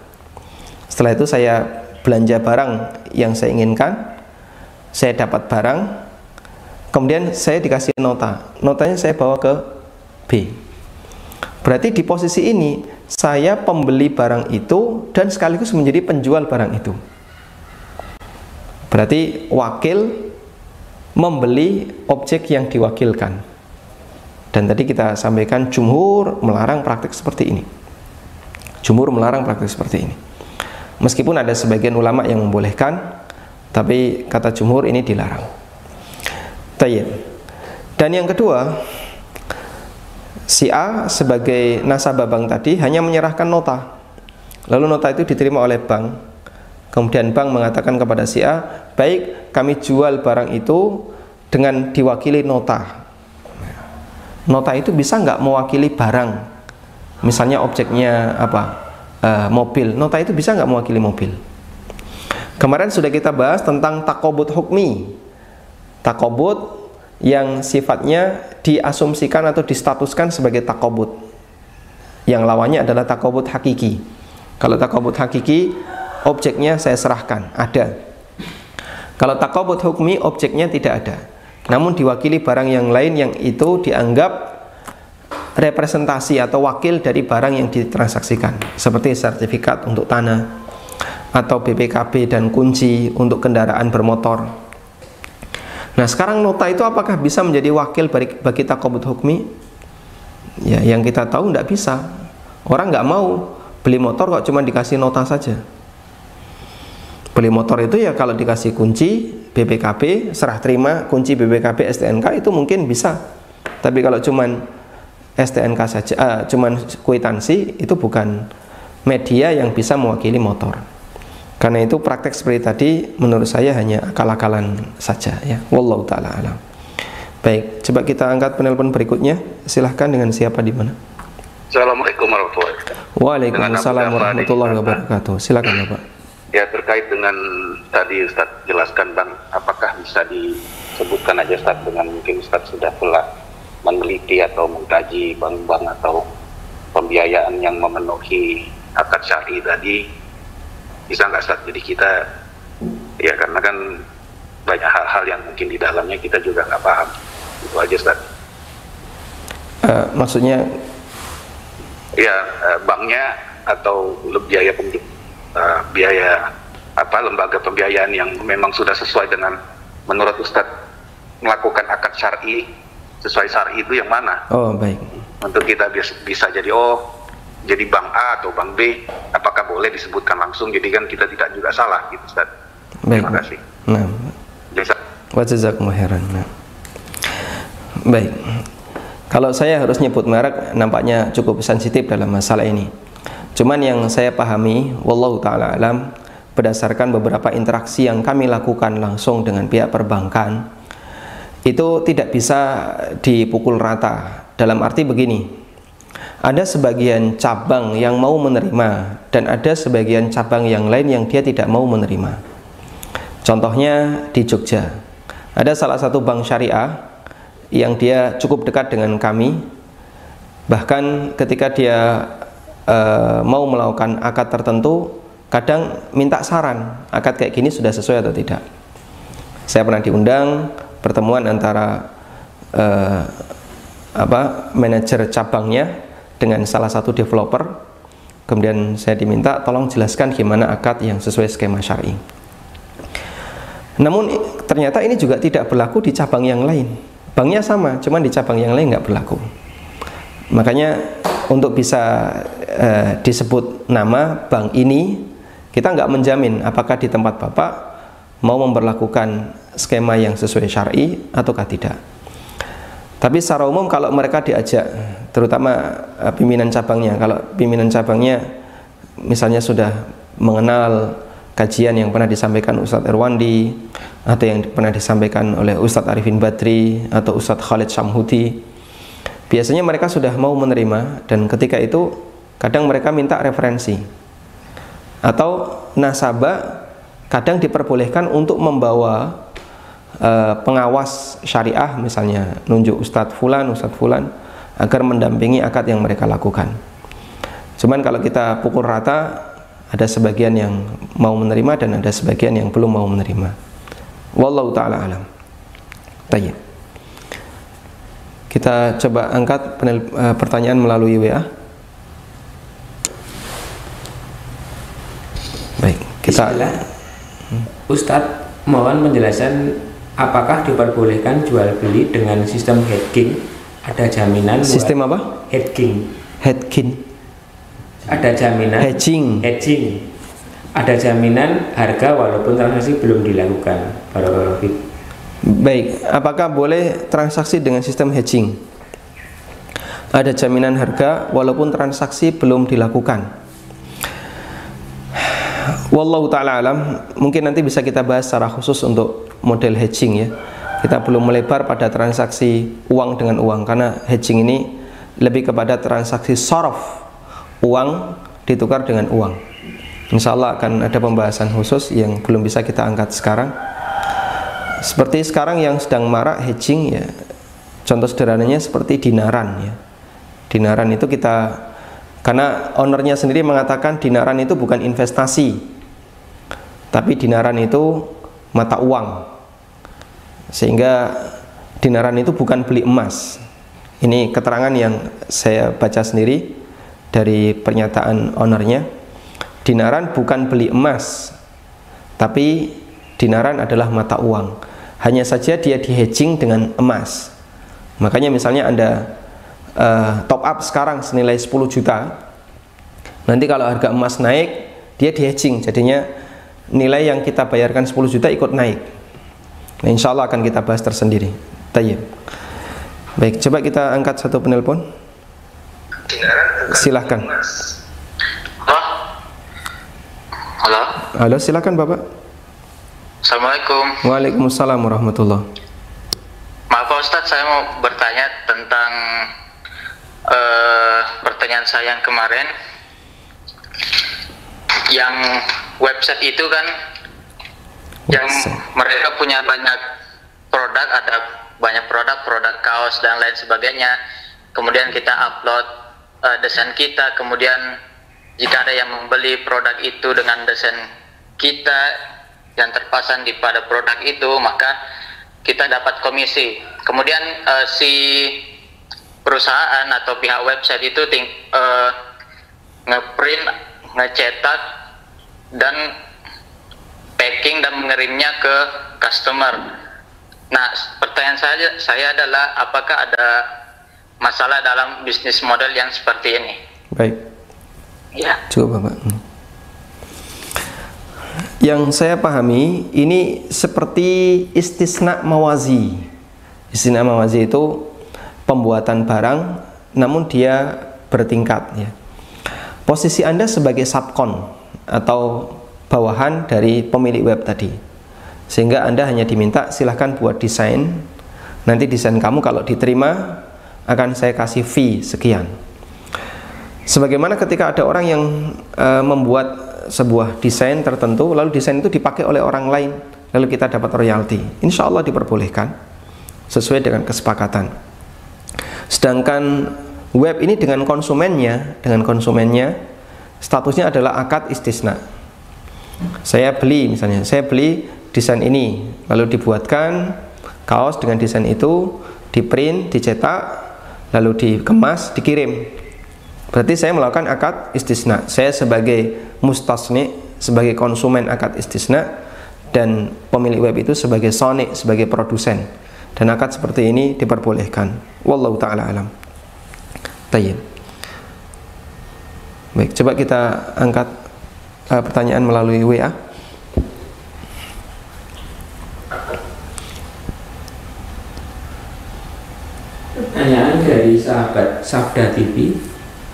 Setelah itu saya belanja barang yang saya inginkan, saya dapat barang, kemudian saya dikasih nota, notanya saya bawa ke B. Berarti di posisi ini saya pembeli barang itu dan sekaligus menjadi penjual barang itu. Berarti wakil membeli objek yang diwakilkan. Dan tadi kita sampaikan jumhur melarang praktik seperti ini. Jumhur melarang praktik seperti ini. Meskipun ada sebagian ulama yang membolehkan, tapi kata jumhur ini dilarang. Tayyib. Dan yang kedua, si A sebagai nasabah bank tadi hanya menyerahkan nota. Lalu nota itu diterima oleh bank. Kemudian bank mengatakan kepada si A, baik, kami jual barang itu dengan diwakili nota. Nota itu bisa nggak mewakili barang, misalnya objeknya apa, mobil. Nota itu bisa nggak mewakili mobil. Kemarin sudah kita bahas tentang takobut hukmi, takobut yang sifatnya diasumsikan atau distatuskan sebagai takobut, yang lawannya adalah takobut hakiki. Kalau takobut hakiki, objeknya saya serahkan, ada. Kalau takobut hukmi, objeknya tidak ada, namun diwakili barang yang lain yang itu dianggap representasi atau wakil dari barang yang ditransaksikan, seperti sertifikat untuk tanah atau BPKB dan kunci untuk kendaraan bermotor. Nah, sekarang nota itu apakah bisa menjadi wakil bagi takobut hukmi? Ya, yang kita tahu tidak bisa. Orang nggak mau beli motor kok cuma dikasih nota saja. Beli motor itu ya kalau dikasih kunci BPKB, serah terima kunci BPKB STNK itu mungkin bisa. Tapi kalau cuman STNK saja, cuman kwitansi, itu bukan media yang bisa mewakili motor. Karena itu praktek seperti tadi menurut saya hanya akal-akalan saja ya. Wallahu taala alam. Baik, coba kita angkat penelpon berikutnya. Silahkan, dengan siapa di mana? Assalamualaikum warahmatullahi wabarakatuh. Waalaikumsalam warahmatullahi wabarakatuh. Silakan Bapak. Ya, terkait dengan tadi Ustaz jelaskan Bang, apakah bisa disebutkan aja Ustaz dengan mungkin Ustaz sudah telah meneliti atau mengkaji bank-bank atau pembiayaan yang memenuhi akad syar'i tadi, bisa nggak Ustaz? Jadi kita ya, karena kan banyak hal-hal yang mungkin di dalamnya kita juga nggak paham. Itu aja Ustaz. Maksudnya ya, banknya atau biaya biaya apa, lembaga pembiayaan yang memang sudah sesuai dengan menurut Ustadz melakukan akad syar'i, sesuai syar'i itu yang mana? Oh, baik. Untuk kita bisa jadi jadi bank A atau bank B, apakah boleh disebutkan langsung? Jadi kan kita tidak juga salah gitu Ustadz. Baik. Terima kasih. Nah, wa jazakumullahu khairan. Nah. Baik. Kalau saya harus nyebut merek nampaknya cukup sensitif dalam masalah ini. Cuman yang saya pahami, wallahu ta'ala alam, berdasarkan beberapa interaksi yang kami lakukan langsung dengan pihak perbankan, itu tidak bisa dipukul rata. Dalam arti begini, ada sebagian cabang yang mau menerima dan ada sebagian cabang yang lain yang dia tidak mau menerima. Contohnya di Jogja, ada salah satu bank syariah yang dia cukup dekat dengan kami. Bahkan ketika dia mau melakukan akad tertentu, kadang minta saran, akad kayak gini sudah sesuai atau tidak. Saya pernah diundang pertemuan antara manajer cabangnya dengan salah satu developer. Kemudian saya diminta tolong jelaskan gimana akad yang sesuai skema syar'i. Namun ternyata ini juga tidak berlaku di cabang yang lain. Banknya sama, cuman di cabang yang lain nggak berlaku. Makanya untuk bisa disebut nama bank ini, kita nggak menjamin apakah di tempat Bapak mau memberlakukan skema yang sesuai syar'i ataukah tidak. Tapi secara umum kalau mereka diajak terutama pimpinan cabangnya. Kalau pimpinan cabangnya misalnya sudah mengenal kajian yang pernah disampaikan Ustadz Irwandi atau yang pernah disampaikan oleh Ustadz Arifin Badri atau Ustadz Khalid Syamhudi, biasanya mereka sudah mau menerima, dan ketika itu kadang mereka minta referensi atau nasabah kadang diperbolehkan untuk membawa pengawas syariah, misalnya nunjuk Ustadz Fulan agar mendampingi akad yang mereka lakukan. Cuman kalau kita pukul rata, ada sebagian yang mau menerima dan ada sebagian yang belum mau menerima. Wallahu ta'ala alam. Baik. Kita coba angkat pertanyaan melalui WA. Baik, kita Ustadz, mohon penjelasan apakah diperbolehkan jual beli dengan sistem hedging? Ada jaminan sistem apa? Hedging. Hedging. Ada jaminan hedging. Ada jaminan harga walaupun transaksi belum dilakukan. Barakallahu fiik. Baik, apakah boleh transaksi dengan sistem hedging? Ada jaminan harga walaupun transaksi belum dilakukan. Wallahu ta'ala alam. Mungkin nanti bisa kita bahas secara khusus untuk model hedging ya. Kita belum melebar pada transaksi uang dengan uang, karena hedging ini lebih kepada transaksi sorof, uang ditukar dengan uang. Insya Allah akan ada pembahasan khusus yang belum bisa kita angkat sekarang. Seperti sekarang yang sedang marak hedging ya, contoh sederhananya seperti dinaran ya. Dinaran itu karena ownernya sendiri mengatakan dinaran itu bukan investasi, tapi dinaran itu mata uang, sehingga dinaran itu bukan beli emas. Ini keterangan yang saya baca sendiri dari pernyataan ownernya. Dinaran bukan beli emas, tapi dinaran adalah mata uang. Hanya saja dia di hedging dengan emas. Makanya misalnya Anda top up sekarang senilai 10 juta, nanti kalau harga emas naik, dia di hedging, jadinya nilai yang kita bayarkan 10 juta ikut naik. Nah, insya Allah akan kita bahas tersendiri. Tayyib. Baik, coba kita angkat satu penelpon. Silahkan. Halo. Halo, silakan Bapak. Assalamualaikum. Waalaikumsalam warahmatullahi. Maaf Pak Ustadz, saya mau bertanya tentang pertanyaan saya yang kemarin. Yang website itu kan, yang mereka punya banyak produk, ada banyak produk kaos dan lain sebagainya. Kemudian kita upload desain kita, kemudian jika ada yang membeli produk itu dengan desain kita yang terpasang di pada produk itu, maka kita dapat komisi. Kemudian si perusahaan atau pihak website itu ngeprint, ngecetak dan packing dan mengirimnya ke customer. Nah, pertanyaan saya adalah apakah ada masalah dalam bisnis model yang seperti ini? Baik. Ya. Coba Bapak. Yang saya pahami ini seperti istisna mawazi. Istisna mawazi itu pembuatan barang namun dia bertingkat ya. Posisi Anda sebagai subkon atau bawahan dari pemilik web tadi, sehingga Anda hanya diminta silahkan buat desain, nanti desain kamu kalau diterima akan saya kasih fee sekian. Sebagaimana ketika ada orang yang membuat sebuah desain tertentu, lalu desain itu dipakai oleh orang lain, lalu kita dapat royalti, insya Allah diperbolehkan sesuai dengan kesepakatan. Sedangkan web ini dengan konsumennya statusnya adalah akad istisna. Saya beli, misalnya saya beli desain ini, lalu dibuatkan kaos dengan desain itu, diprint, dicetak, lalu dikemas, dikirim. Berarti saya melakukan akad istisna. Saya sebagai mustasni, sebagai konsumen akad istisna, dan pemilik web itu sebagai soni, sebagai produsen. Dan akad seperti ini diperbolehkan. Wallahu ta'ala alam. Tayyib. Baik, coba kita angkat pertanyaan melalui WA. Pertanyaan dari sahabat Sabda TV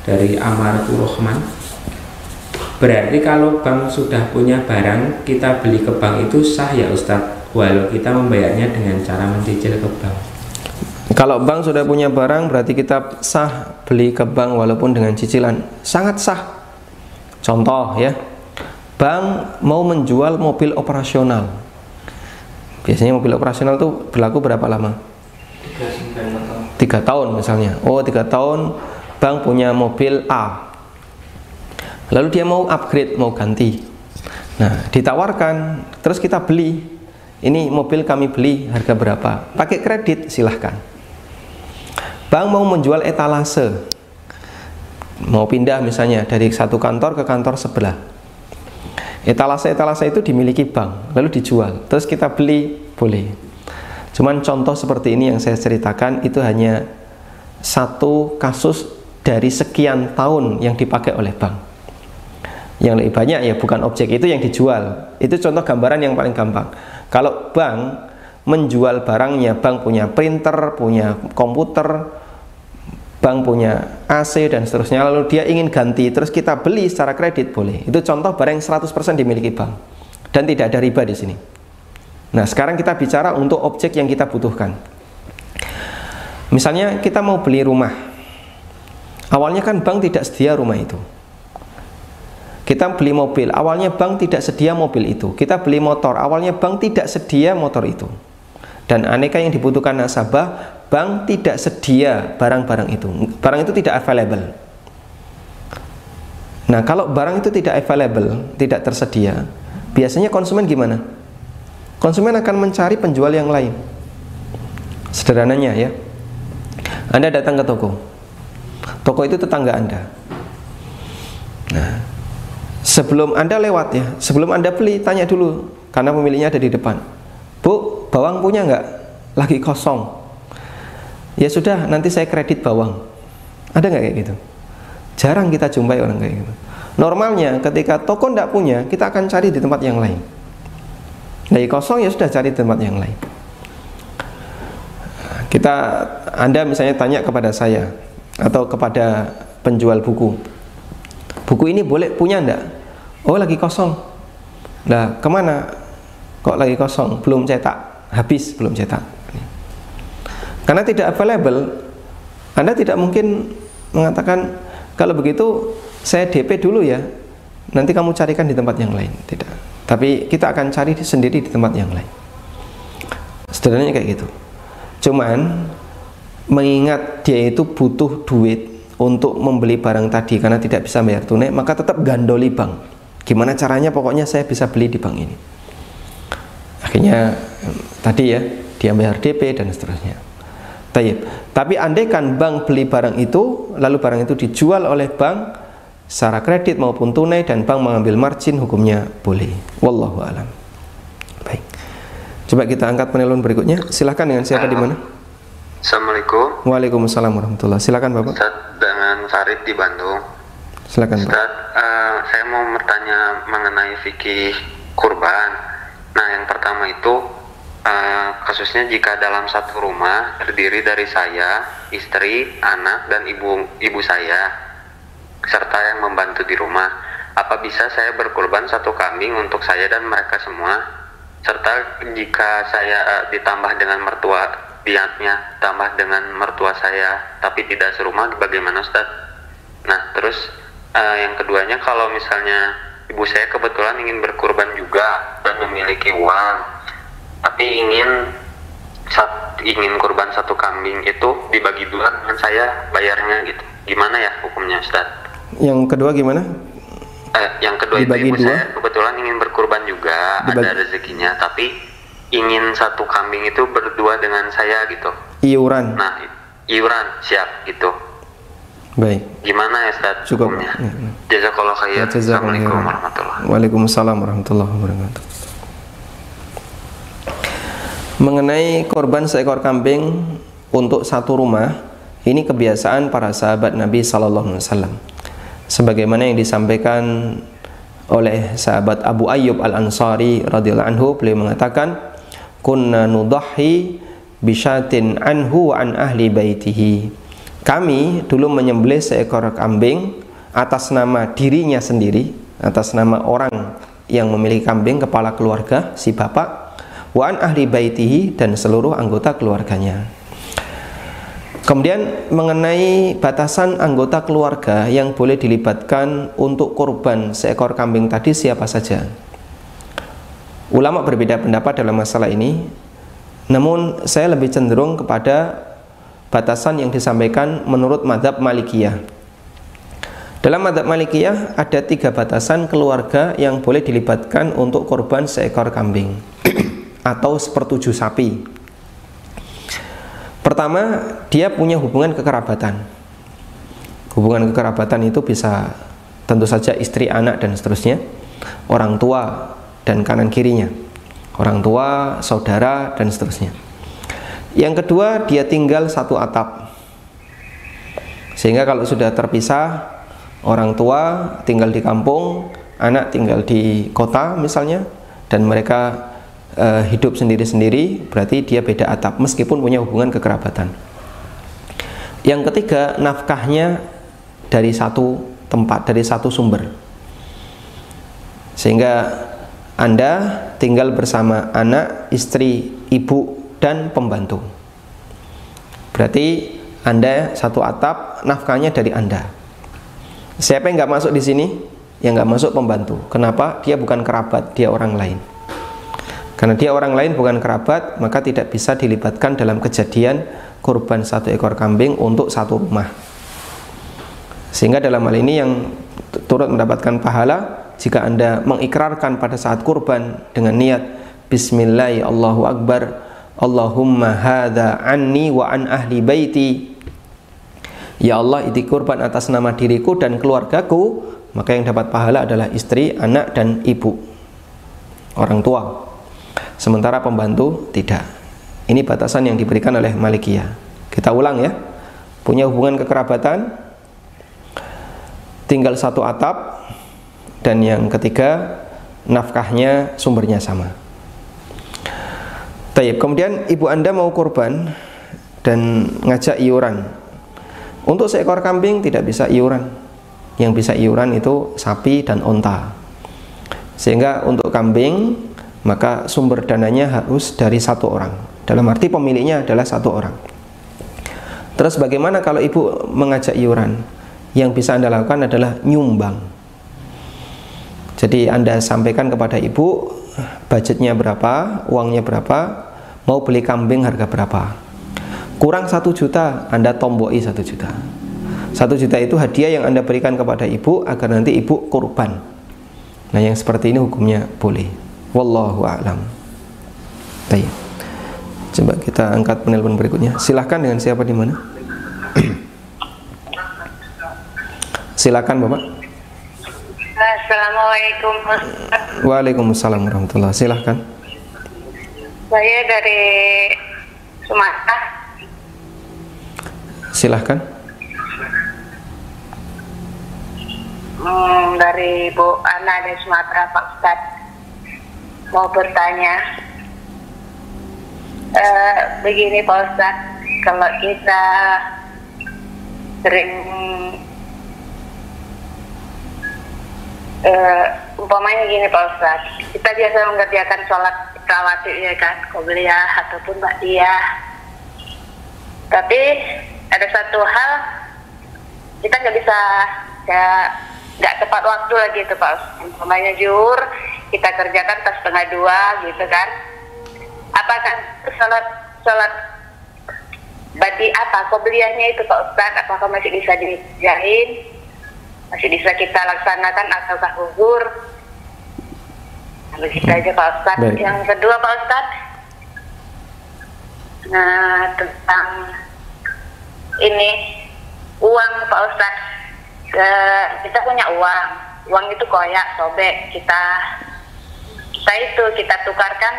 dari Amaratul Rahman. Berarti kalau bank sudah punya barang, kita beli ke bank itu sah ya Ustadz, walau kita membayarnya dengan cara mencicil ke bank. Kalau bank sudah punya barang, berarti kita sah beli ke bank walaupun dengan cicilan. Sangat sah. Contoh ya, bank mau menjual mobil operasional. Biasanya mobil operasional itu berlaku berapa lama? 3 tahun misalnya. Oh, 3 tahun bank punya mobil A, lalu dia mau upgrade, mau ganti. Nah, ditawarkan, terus kita beli. Ini mobil kami beli, harga berapa? Pakai kredit, silahkan. Bank mau menjual etalase, mau pindah misalnya dari satu kantor ke kantor sebelah. Etalase itu dimiliki bank, lalu dijual, terus kita beli, boleh. Cuman contoh seperti ini yang saya ceritakan itu hanya satu kasus dari sekian tahun yang dipakai oleh bank. Yang lebih banyak ya bukan objek itu yang dijual. Itu contoh gambaran yang paling gampang. Kalau bank menjual barangnya, bank punya printer, punya komputer, bank punya AC dan seterusnya, lalu dia ingin ganti, terus kita beli secara kredit, boleh. Itu contoh barang yang 100% dimiliki bank dan tidak ada riba di sini. Nah, sekarang kita bicara untuk objek yang kita butuhkan. Misalnya kita mau beli rumah. Awalnya kan bank tidak sedia rumah itu. Kita beli mobil, awalnya bank tidak sedia mobil itu. Kita beli motor, awalnya bank tidak sedia motor itu. Dan aneka yang dibutuhkan nasabah, bank tidak sedia barang-barang itu. Barang itu tidak available. Nah, kalau barang itu tidak available, tidak tersedia, biasanya konsumen gimana? Konsumen akan mencari penjual yang lain. Sederhananya ya, Anda datang ke toko. Toko itu tetangga Anda. Nah, sebelum Anda lewat ya, sebelum Anda beli, tanya dulu, karena pemiliknya ada di depan. Bu, bawang punya nggak? Lagi kosong. Ya sudah, nanti saya kredit bawang. Ada nggak kayak gitu? Jarang kita jumpai orang kayak gitu. Normalnya ketika toko nggak punya, kita akan cari di tempat yang lain. Lagi kosong ya sudah, cari tempat yang lain. Anda misalnya tanya kepada saya atau kepada penjual buku, buku ini boleh punya enggak? Oh, lagi kosong. Nah, kemana? Kok lagi kosong? Belum cetak, habis belum cetak. Karena tidak available, Anda tidak mungkin mengatakan, kalau begitu saya DP dulu ya, nanti kamu carikan di tempat yang lain. Tidak. Tapi kita akan cari sendiri di tempat yang lain. Sederhananya kayak gitu. Cuman mengingat dia itu butuh duit untuk membeli barang tadi karena tidak bisa bayar tunai, maka tetap gandoli bank. Gimana caranya? Pokoknya saya bisa beli di bank ini. Akhirnya tadi ya, dia bayar DP dan seterusnya. Tapi andaikan bank beli barang itu, lalu barang itu dijual oleh bank secara kredit maupun tunai dan bank mengambil margin, hukumnya boleh. Wallahu alam. Baik. Coba kita angkat penelpon berikutnya. Silakan, dengan siapa di mana? Assalamualaikum. Waalaikumsalam warahmatullahi. Silakan Bapak. Ustaz, dengan Farid di Bandung. Silakan Pak. Ustaz, saya mau bertanya mengenai fikih kurban. Nah, yang pertama itu kasusnya jika dalam satu rumah terdiri dari saya, istri, anak, dan ibu saya serta yang membantu di rumah, apa bisa saya berkurban satu kambing untuk saya dan mereka semua? Serta jika saya ditambah dengan mertua, diatnya tambah dengan mertua saya tapi tidak serumah, bagaimana Ustaz? Nah, terus yang keduanya, kalau misalnya ibu saya kebetulan ingin berkurban juga dan memiliki uang, tapi ingin kurban satu kambing itu dibagi dua dengan saya bayarnya gitu, gimana ya hukumnya Ustaz? Yang kedua gimana? Yang kedua dibagi itu ibu dua? saya kebetulan ingin berkurban juga, ada rezekinya, tapi ingin satu kambing itu berdua dengan saya gitu. Iuran. Nah, iuran siap gitu. Baik. Gimana ya Ustaz? Cukup. Hukumnya? Jazakallahu khair. Assalamualaikum warahmatullahi wabarakatuh. Waalaikumsalam warahmatullahi wabarakatuh. Mengenai korban seekor kambing untuk satu rumah, ini kebiasaan para sahabat Nabi Sallallahu Alaihi Wasallam. Sebagaimana yang disampaikan oleh sahabat Abu Ayyub Al-Ansari radhiyallahu anhu, beliau mengatakan, kunna nudahhi bisyatin anhu wa an ahli baitihi. kami dulu menyembelih seekor kambing atas nama dirinya sendiri, atas nama orang yang memiliki kambing, kepala keluarga si bapak, wa an ahli baitihi, dan seluruh anggota keluarganya. Kemudian mengenai batasan anggota keluarga yang boleh dilibatkan untuk kurban seekor kambing tadi siapa saja. Ulama berbeda pendapat dalam masalah ini, namun saya lebih cenderung kepada batasan yang disampaikan menurut mazhab Malikiyah. Dalam mazhab Malikiyah ada 3 batasan keluarga yang boleh dilibatkan untuk kurban seekor kambing atau sepertujuh sapi. Pertama, dia punya hubungan kekerabatan. Hubungan kekerabatan itu bisa tentu saja istri, anak, dan seterusnya, orang tua dan kanan kirinya, orang tua, saudara, dan seterusnya. Yang kedua, dia tinggal satu atap, sehingga kalau sudah terpisah, orang tua tinggal di kampung, anak tinggal di kota misalnya, dan mereka hidup sendiri-sendiri, berarti dia beda atap meskipun punya hubungan kekerabatan. Yang ketiga, nafkahnya dari satu tempat, dari satu sumber, sehingga Anda tinggal bersama anak, istri, ibu, dan pembantu. Berarti Anda satu atap, nafkahnya dari Anda. Siapa yang nggak masuk di sini? Yang nggak masuk pembantu. Kenapa? Dia bukan kerabat, dia orang lain. Karena dia orang lain bukan kerabat, maka tidak bisa dilibatkan dalam kejadian kurban satu ekor kambing untuk satu rumah. Sehingga dalam hal ini yang turut mendapatkan pahala jika Anda mengikrarkan pada saat kurban dengan niat Bismillah, Allahu Akbar, Allahumma hadza anni wa an ahli baiti. Ya Allah, ini kurban atas nama diriku dan keluargaku, maka yang dapat pahala adalah istri, anak, dan ibu, orang tua. Sementara pembantu tidak. Ini batasan yang diberikan oleh Malikiyah. Kita ulang ya. Punya hubungan kekerabatan, tinggal satu atap, dan yang ketiga, nafkahnya sumbernya sama. Taib. Kemudian ibu Anda mau kurban dan ngajak iuran. Untuk seekor kambing tidak bisa iuran. Yang bisa iuran itu sapi dan onta. Sehingga untuk kambing maka sumber dananya harus dari satu orang. Dalam arti pemiliknya adalah satu orang. Terus bagaimana kalau ibu mengajak iuran? Yang bisa Anda lakukan adalah nyumbang. Jadi Anda sampaikan kepada ibu budgetnya berapa, uangnya berapa, mau beli kambing harga berapa. Kurang 1 juta, Anda tomboi 1 juta. 1 juta itu hadiah yang Anda berikan kepada ibu agar nanti ibu kurban. Nah, yang seperti ini hukumnya boleh. Wallahu a'lam. Baik. Coba kita angkat penelpon berikutnya. Silahkan, dengan siapa di mana? Silakan Bapak. Assalamualaikum. Waalaikumsalam warahmatullahi. Silahkan. Saya dari Sumatera. Silahkan. Dari Bu Ana dari Sumatera, Pak Ustadz. Mau bertanya, begini Pak Ustadz, kalau kita sering umpamanya gini Pak Ustadz, kita biasa mengerjakan sholat rawatib ya kan, qobliyah ataupun ba'diyah, tapi ada satu hal kita nggak bisa, nggak tepat waktu lagi itu Pak Ustadz. Umpamanya zuhur kita kerjakan pas 1:30 gitu kan, apakah sholat badi apa qobliyahnya itu Pak Ustadz, apakah masih bisa dikerjain, masih bisa kita laksanakan ataukah gugur? Begitu aja Pak Ustadz. Baik. Yang kedua Pak Ustadz, nah tentang ini uang Pak Ustadz, kita punya uang itu koyak sobek, kita tukarkan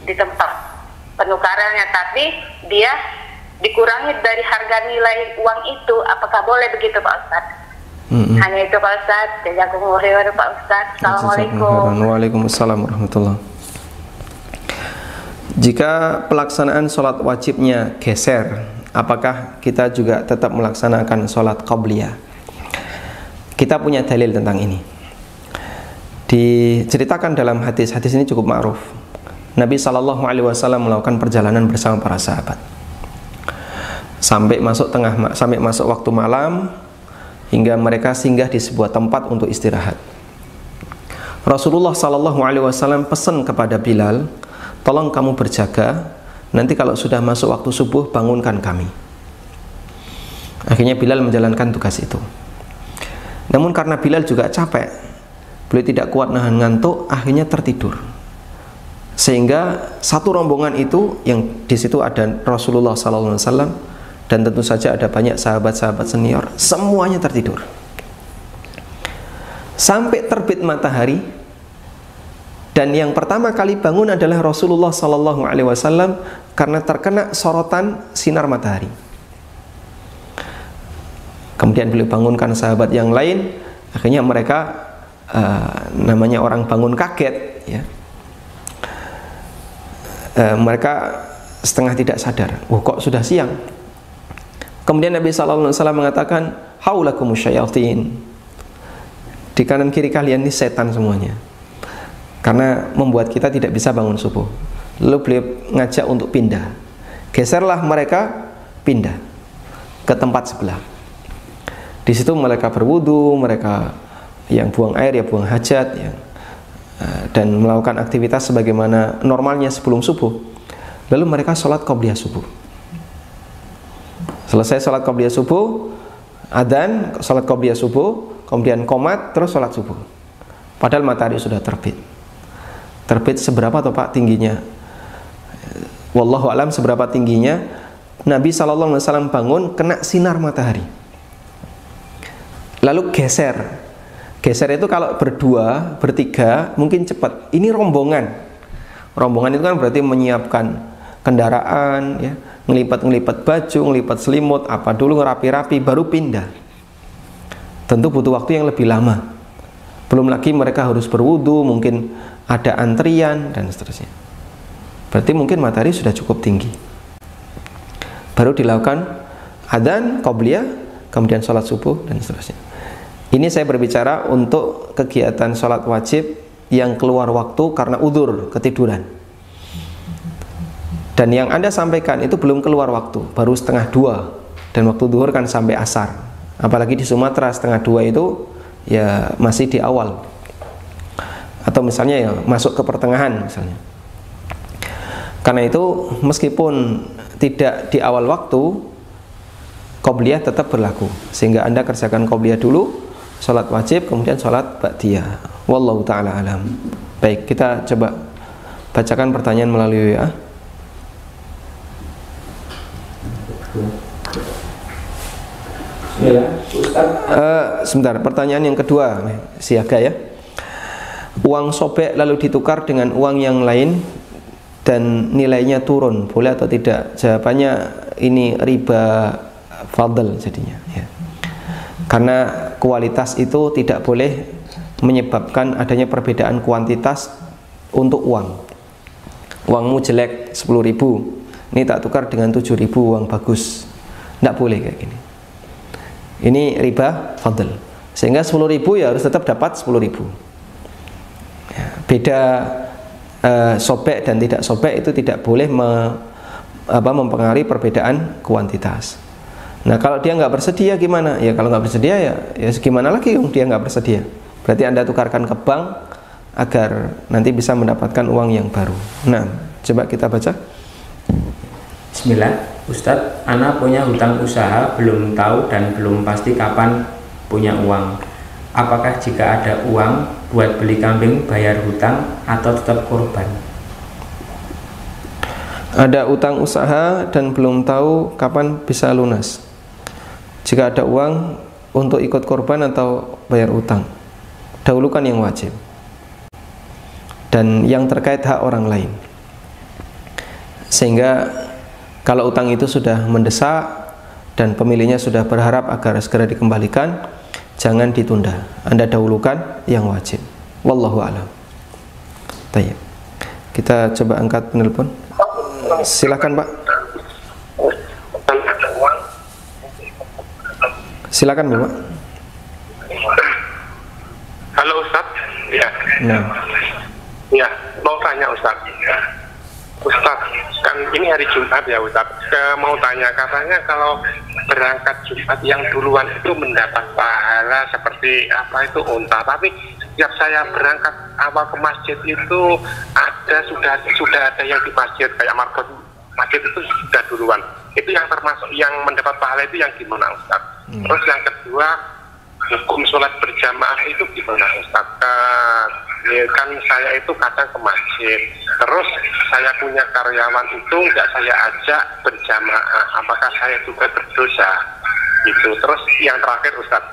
di tempat penukarannya, tapi dia dikurangi dari harga nilai uang itu, apakah boleh begitu Pak Ustadz? Hanya itu Pak Ustadz. Jazakumullah khairan Pak Ustadz. Assalamualaikum. Waalaikumsalam warahmatullahi. Jika pelaksanaan sholat wajibnya geser apakah kita juga tetap melaksanakan sholat qabliyah? Kita punya dalil tentang ini. Diceritakan dalam hadis ini cukup ma'ruf. Nabi SAW melakukan perjalanan bersama para sahabat sampai masuk waktu malam, hingga mereka singgah di sebuah tempat untuk istirahat. Rasulullah SAW pesan kepada Bilal, tolong kamu berjaga, nanti kalau sudah masuk waktu subuh bangunkan kami. Akhirnya Bilal menjalankan tugas itu. Namun karena Bilal juga capek, beliau tidak kuat nahan ngantuk, akhirnya tertidur. Sehingga satu rombongan itu, yang di situ ada Rasulullah SAW dan tentu saja ada banyak sahabat-sahabat senior, semuanya tertidur. Sampai terbit matahari, dan yang pertama kali bangun adalah Rasulullah SAW karena terkena sorotan sinar matahari. Kemudian beliau bangunkan sahabat yang lain, akhirnya mereka namanya orang bangun kaget, ya. Mereka setengah tidak sadar, kok sudah siang. Kemudian Nabi SAW mengatakan, haulakumus syayatin, di kanan kiri kalian ini setan semuanya, karena membuat kita tidak bisa bangun subuh. Lalu beliau ngajak untuk pindah. Geserlah mereka, pindah ke tempat sebelah. Di situ mereka berwudu, mereka yang buang air ya buang hajat, ya, dan melakukan aktivitas sebagaimana normalnya sebelum subuh. Lalu mereka sholat qabliyah subuh. Selesai sholat qabliyah subuh, adzan, sholat qabliyah subuh, kemudian qomat, terus sholat subuh. Padahal matahari sudah terbit. Terbit seberapa toh Pak tingginya? Wallahu alam seberapa tingginya. Nabi SAW bangun kena sinar matahari. Lalu geser. Geser itu kalau berdua, bertiga mungkin cepat. Ini rombongan. Rombongan itu kan berarti menyiapkan kendaraan, ya, ngelipat baju, ngelipat selimut, apa dulu ngerapi-rapi, baru pindah. Tentu butuh waktu yang lebih lama. Belum lagi mereka harus berwudu, mungkin ada antrian dan seterusnya. Berarti mungkin matahari sudah cukup tinggi. Baru dilakukan adzan, qabliyah, kemudian sholat subuh dan seterusnya. Ini saya berbicara untuk kegiatan sholat wajib yang keluar waktu karena udzur, ketiduran. Dan yang Anda sampaikan itu belum keluar waktu, baru 1:30, dan waktu zuhur kan sampai asar. Apalagi di Sumatera 1:30 itu ya masih di awal, atau misalnya ya masuk ke pertengahan misalnya. Karena itu meskipun tidak di awal waktu, qabliyah tetap berlaku, sehingga Anda kerjakan qabliyah dulu, sholat wajib, kemudian sholat ba'diyah. Wallahu ta'ala alam. Baik, kita coba bacakan pertanyaan melalui WA. Sebentar, pertanyaan yang kedua, siaga ya. Uang sobek lalu ditukar dengan uang yang lain dan nilainya turun, boleh atau tidak? Jawabannya ini riba fadl jadinya, ya. Karena kualitas itu tidak boleh menyebabkan adanya perbedaan kuantitas untuk uang. Uangmu jelek 10.000, ini tak tukar dengan 7.000 uang bagus, tidak boleh kayak gini. Ini riba fadl, sehingga 10.000 ya harus tetap dapat 10.000. Ya, beda sobek dan tidak sobek itu tidak boleh mempengaruhi perbedaan kuantitas. Nah kalau dia nggak bersedia gimana? Ya kalau nggak bersedia ya gimana lagi? Dia nggak bersedia. Berarti Anda tukarkan ke bank agar nanti bisa mendapatkan uang yang baru. Nah coba kita baca. Bismillah. Ustadz, Ana punya hutang usaha, belum tahu dan belum pasti kapan punya uang. Apakah jika ada uang buat beli kambing bayar hutang atau tetap korban? Ada utang usaha dan belum tahu kapan bisa lunas. Jika ada uang untuk ikut korban atau bayar utang, dahulukan yang wajib dan yang terkait hak orang lain. Sehingga kalau utang itu sudah mendesak dan pemiliknya sudah berharap agar segera dikembalikan, jangan ditunda. Anda dahulukan yang wajib. Wallahu a'lam. Baik. Kita coba angkat penelpon. Silakan, Pak. Silakan Bapak. Halo Ustaz. Ya. Nah. Ya, mau tanya Ustaz. Ustaz, kan ini hari Jumat ya Ustaz. Mau tanya, katanya kalau berangkat Jumat yang duluan itu mendapat pahala seperti apa itu unta. Tapi setiap saya berangkat awal ke masjid itu sudah ada yang di masjid kayak marbot masjid itu sudah duluan. Itu yang termasuk yang mendapat pahala itu yang gimana Ustaz? Terus yang kedua, hukum sholat berjamaah itu gimana Ustaz? Kan saya itu kadang ke masjid, terus saya punya karyawan itu nggak saya ajak berjamaah, apakah saya juga berdosa? Gitu. Terus yang terakhir Ustaz,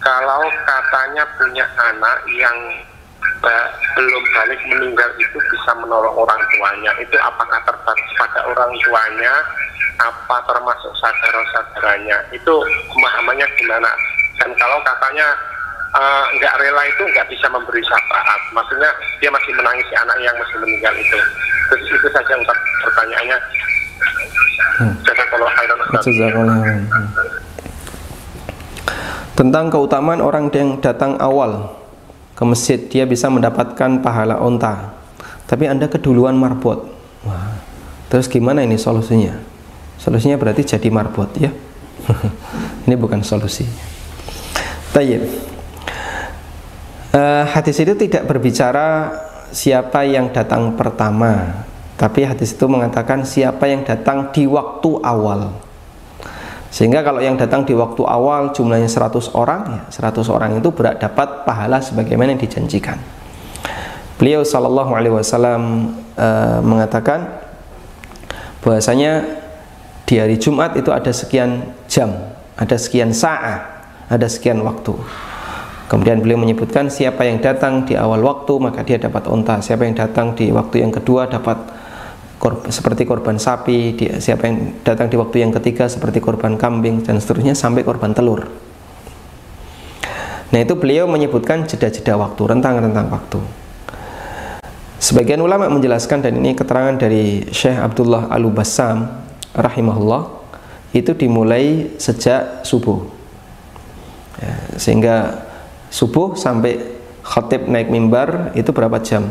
kalau katanya punya anak yang belum balik meninggal itu bisa menolong orang tuanya, itu apakah terbatas pada orang tuanya, apa termasuk saudara-saudaranya? Itu pemahamannya gimana? Dan kalau katanya nggak rela itu nggak bisa memberi syafaat, maksudnya dia masih menangisi anak yang masih meninggal itu. Terus itu saja Ustaz pertanyaannya. Jazakallahu khairan Ustaz. Tentang keutamaan orang yang datang awal ke masjid, dia bisa mendapatkan pahala unta. Tapi Anda keduluan marbot. Wah. Terus gimana ini solusinya? Solusinya berarti jadi marbot ya. Ini bukan solusi. Tayyib. Hadis itu tidak berbicara siapa yang datang pertama, tapi hadis itu mengatakan siapa yang datang di waktu awal. Sehingga kalau yang datang di waktu awal jumlahnya 100 orang, ya 100 orang itu dapat pahala sebagaimana yang dijanjikan. Beliau sallallahu alaihi wasallam mengatakan bahwasanya di hari Jumat itu ada sekian jam, ada sekian saat, ada sekian waktu. Kemudian beliau menyebutkan siapa yang datang di awal waktu maka dia dapat unta, siapa yang datang di waktu yang kedua dapat seperti korban sapi, siapa yang datang di waktu yang ketiga seperti korban kambing, dan seterusnya sampai korban telur. Nah itu beliau menyebutkan jeda-jeda waktu, rentang-rentang waktu. Sebagian ulama menjelaskan, dan ini keterangan dari Syekh Abdullah Al-Bassam rahimahullah, itu dimulai sejak subuh ya, sehingga subuh sampai khatib naik mimbar itu berapa jam?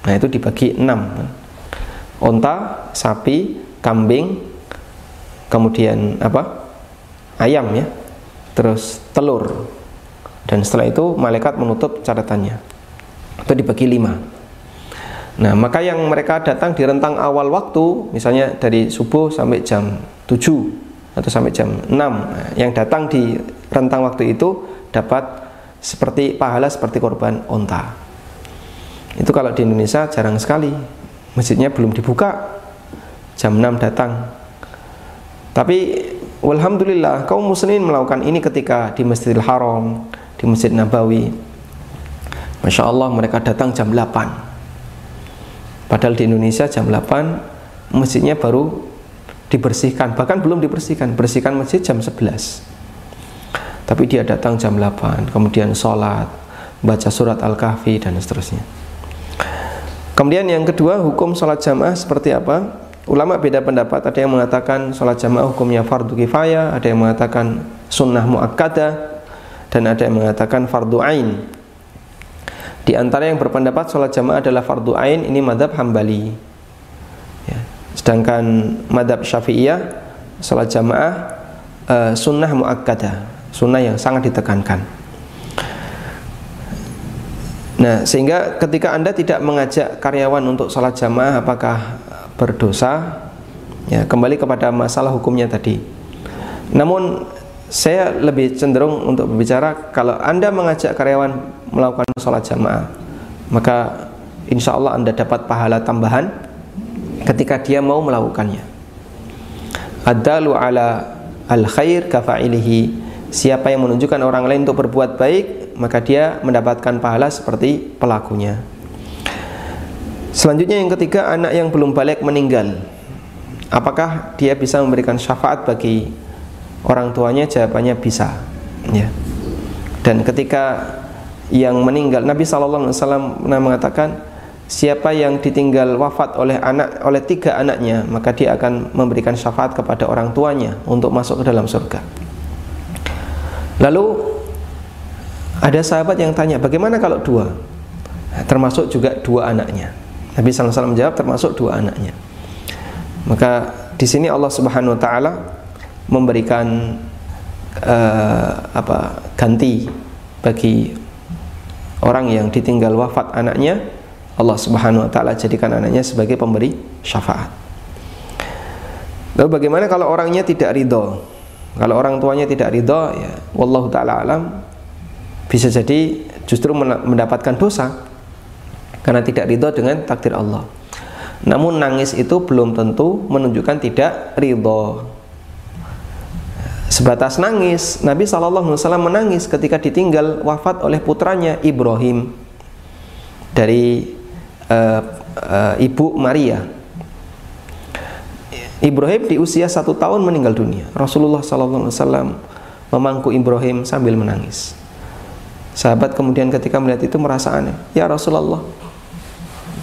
Nah itu dibagi 6. Unta, sapi, kambing, kemudian apa? Ayam ya. Terus telur. Dan setelah itu malaikat menutup catatannya. Itu dibagi 5. Nah, maka yang mereka datang di rentang awal waktu, misalnya dari subuh sampai jam 7 atau sampai jam 6. Nah, yang datang di rentang waktu itu dapat seperti pahala seperti korban unta. Itu kalau di Indonesia jarang sekali, masjidnya belum dibuka, jam 6 datang. Tapi walhamdulillah kaum muslimin melakukan ini ketika di Masjidil Haram, di Masjid Nabawi. Masya Allah mereka datang jam 8. Padahal di Indonesia jam 8 masjidnya baru dibersihkan, bahkan belum dibersihkan, bersihkan masjid jam 11. Tapi dia datang jam 8, kemudian sholat, baca surat Al-Kahfi dan seterusnya. Kemudian yang kedua, hukum sholat jamaah seperti apa? Ulama beda pendapat, ada yang mengatakan sholat jamaah hukumnya fardu kifayah, ada yang mengatakan sunnah muakkadah, dan ada yang mengatakan fardu ain. Di antara yang berpendapat sholat jamaah adalah fardu ain, ini madhab Hambali ya. Sedangkan madhab Syafi'iyah sholat jamaah sunnah muakkadah, sunnah yang sangat ditekankan. Nah, sehingga ketika Anda tidak mengajak karyawan untuk sholat jamaah, apakah berdosa? Ya, kembali kepada masalah hukumnya tadi. Namun saya lebih cenderung untuk berbicara kalau Anda mengajak karyawan melakukan sholat jamaah, maka insya Allah Anda dapat pahala tambahan ketika dia mau melakukannya. Ad-dalu ala al-khair kafa'ilihi. Siapa yang menunjukkan orang lain untuk berbuat baik, maka dia mendapatkan pahala seperti pelakunya. Selanjutnya yang ketiga, anak yang belum balik meninggal, apakah dia bisa memberikan syafaat bagi orang tuanya? Jawabannya bisa ya. Dan ketika yang meninggal, Nabi SAW pernah mengatakan, siapa yang ditinggal wafat oleh 3 anaknya, maka dia akan memberikan syafaat kepada orang tuanya untuk masuk ke dalam surga. Lalu ada sahabat yang tanya, bagaimana kalau dua? Termasuk juga dua anaknya. Nabi SAW menjawab, termasuk dua anaknya. Maka di sini Allah Subhanahu Wa Taala memberikan ganti bagi orang yang ditinggal wafat anaknya. Allah Subhanahu Wa Taala jadikan anaknya sebagai pemberi syafaat. Lalu bagaimana kalau orangnya tidak ridho? Kalau orang tuanya tidak ridho, ya wallahu taala alam, bisa jadi justru mendapatkan dosa karena tidak ridho dengan takdir Allah. Namun nangis itu belum tentu menunjukkan tidak ridho. Sebatas nangis, Nabi SAW menangis ketika ditinggal wafat oleh putranya Ibrahim dari ibu Maria. Ibrahim di usia 1 tahun meninggal dunia. Rasulullah SAW memangku Ibrahim sambil menangis. Sahabat kemudian ketika melihat itu merasa aneh. Ya Rasulullah,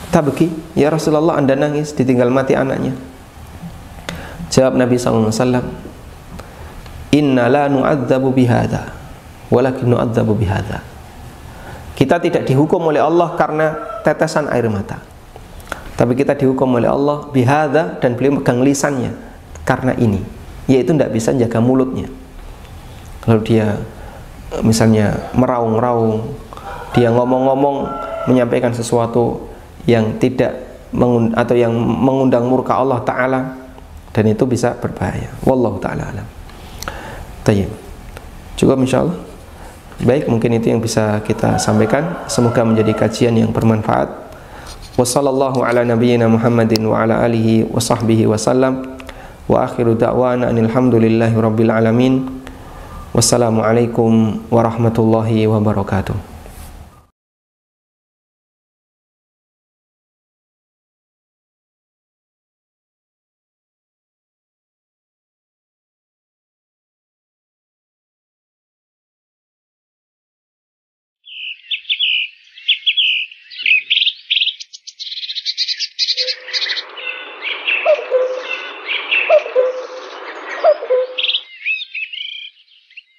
tabki, ya Rasulullah, Anda nangis ditinggal mati anaknya. Jawab Nabi SAW, inna la nu'adzabu bihadza walakin nu'adzabu bihadza. Kita tidak dihukum oleh Allah karena tetesan air mata, tapi kita dihukum oleh Allah bihadza, dan beliau megang lisannya karena ini, yaitu tidak bisa jaga mulutnya. Lalu dia misalnya meraung-raung, dia ngomong-ngomong menyampaikan sesuatu yang tidak atau yang mengundang murka Allah Ta'ala, dan itu bisa berbahaya. Wallahu ta'ala alam. Tayyib. Cukup insyaallah. Baik, mungkin itu yang bisa kita sampaikan. Semoga menjadi kajian yang bermanfaat. Wassallallahu ala nabiyyina Muhammadin wa ala alihi wa sahbihi wasallam. Wa akhiru da'wana alhamdulillahi rabbil alamin. Wassalamualaikum warahmatullahi wabarakatuh.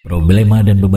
Problema dan beban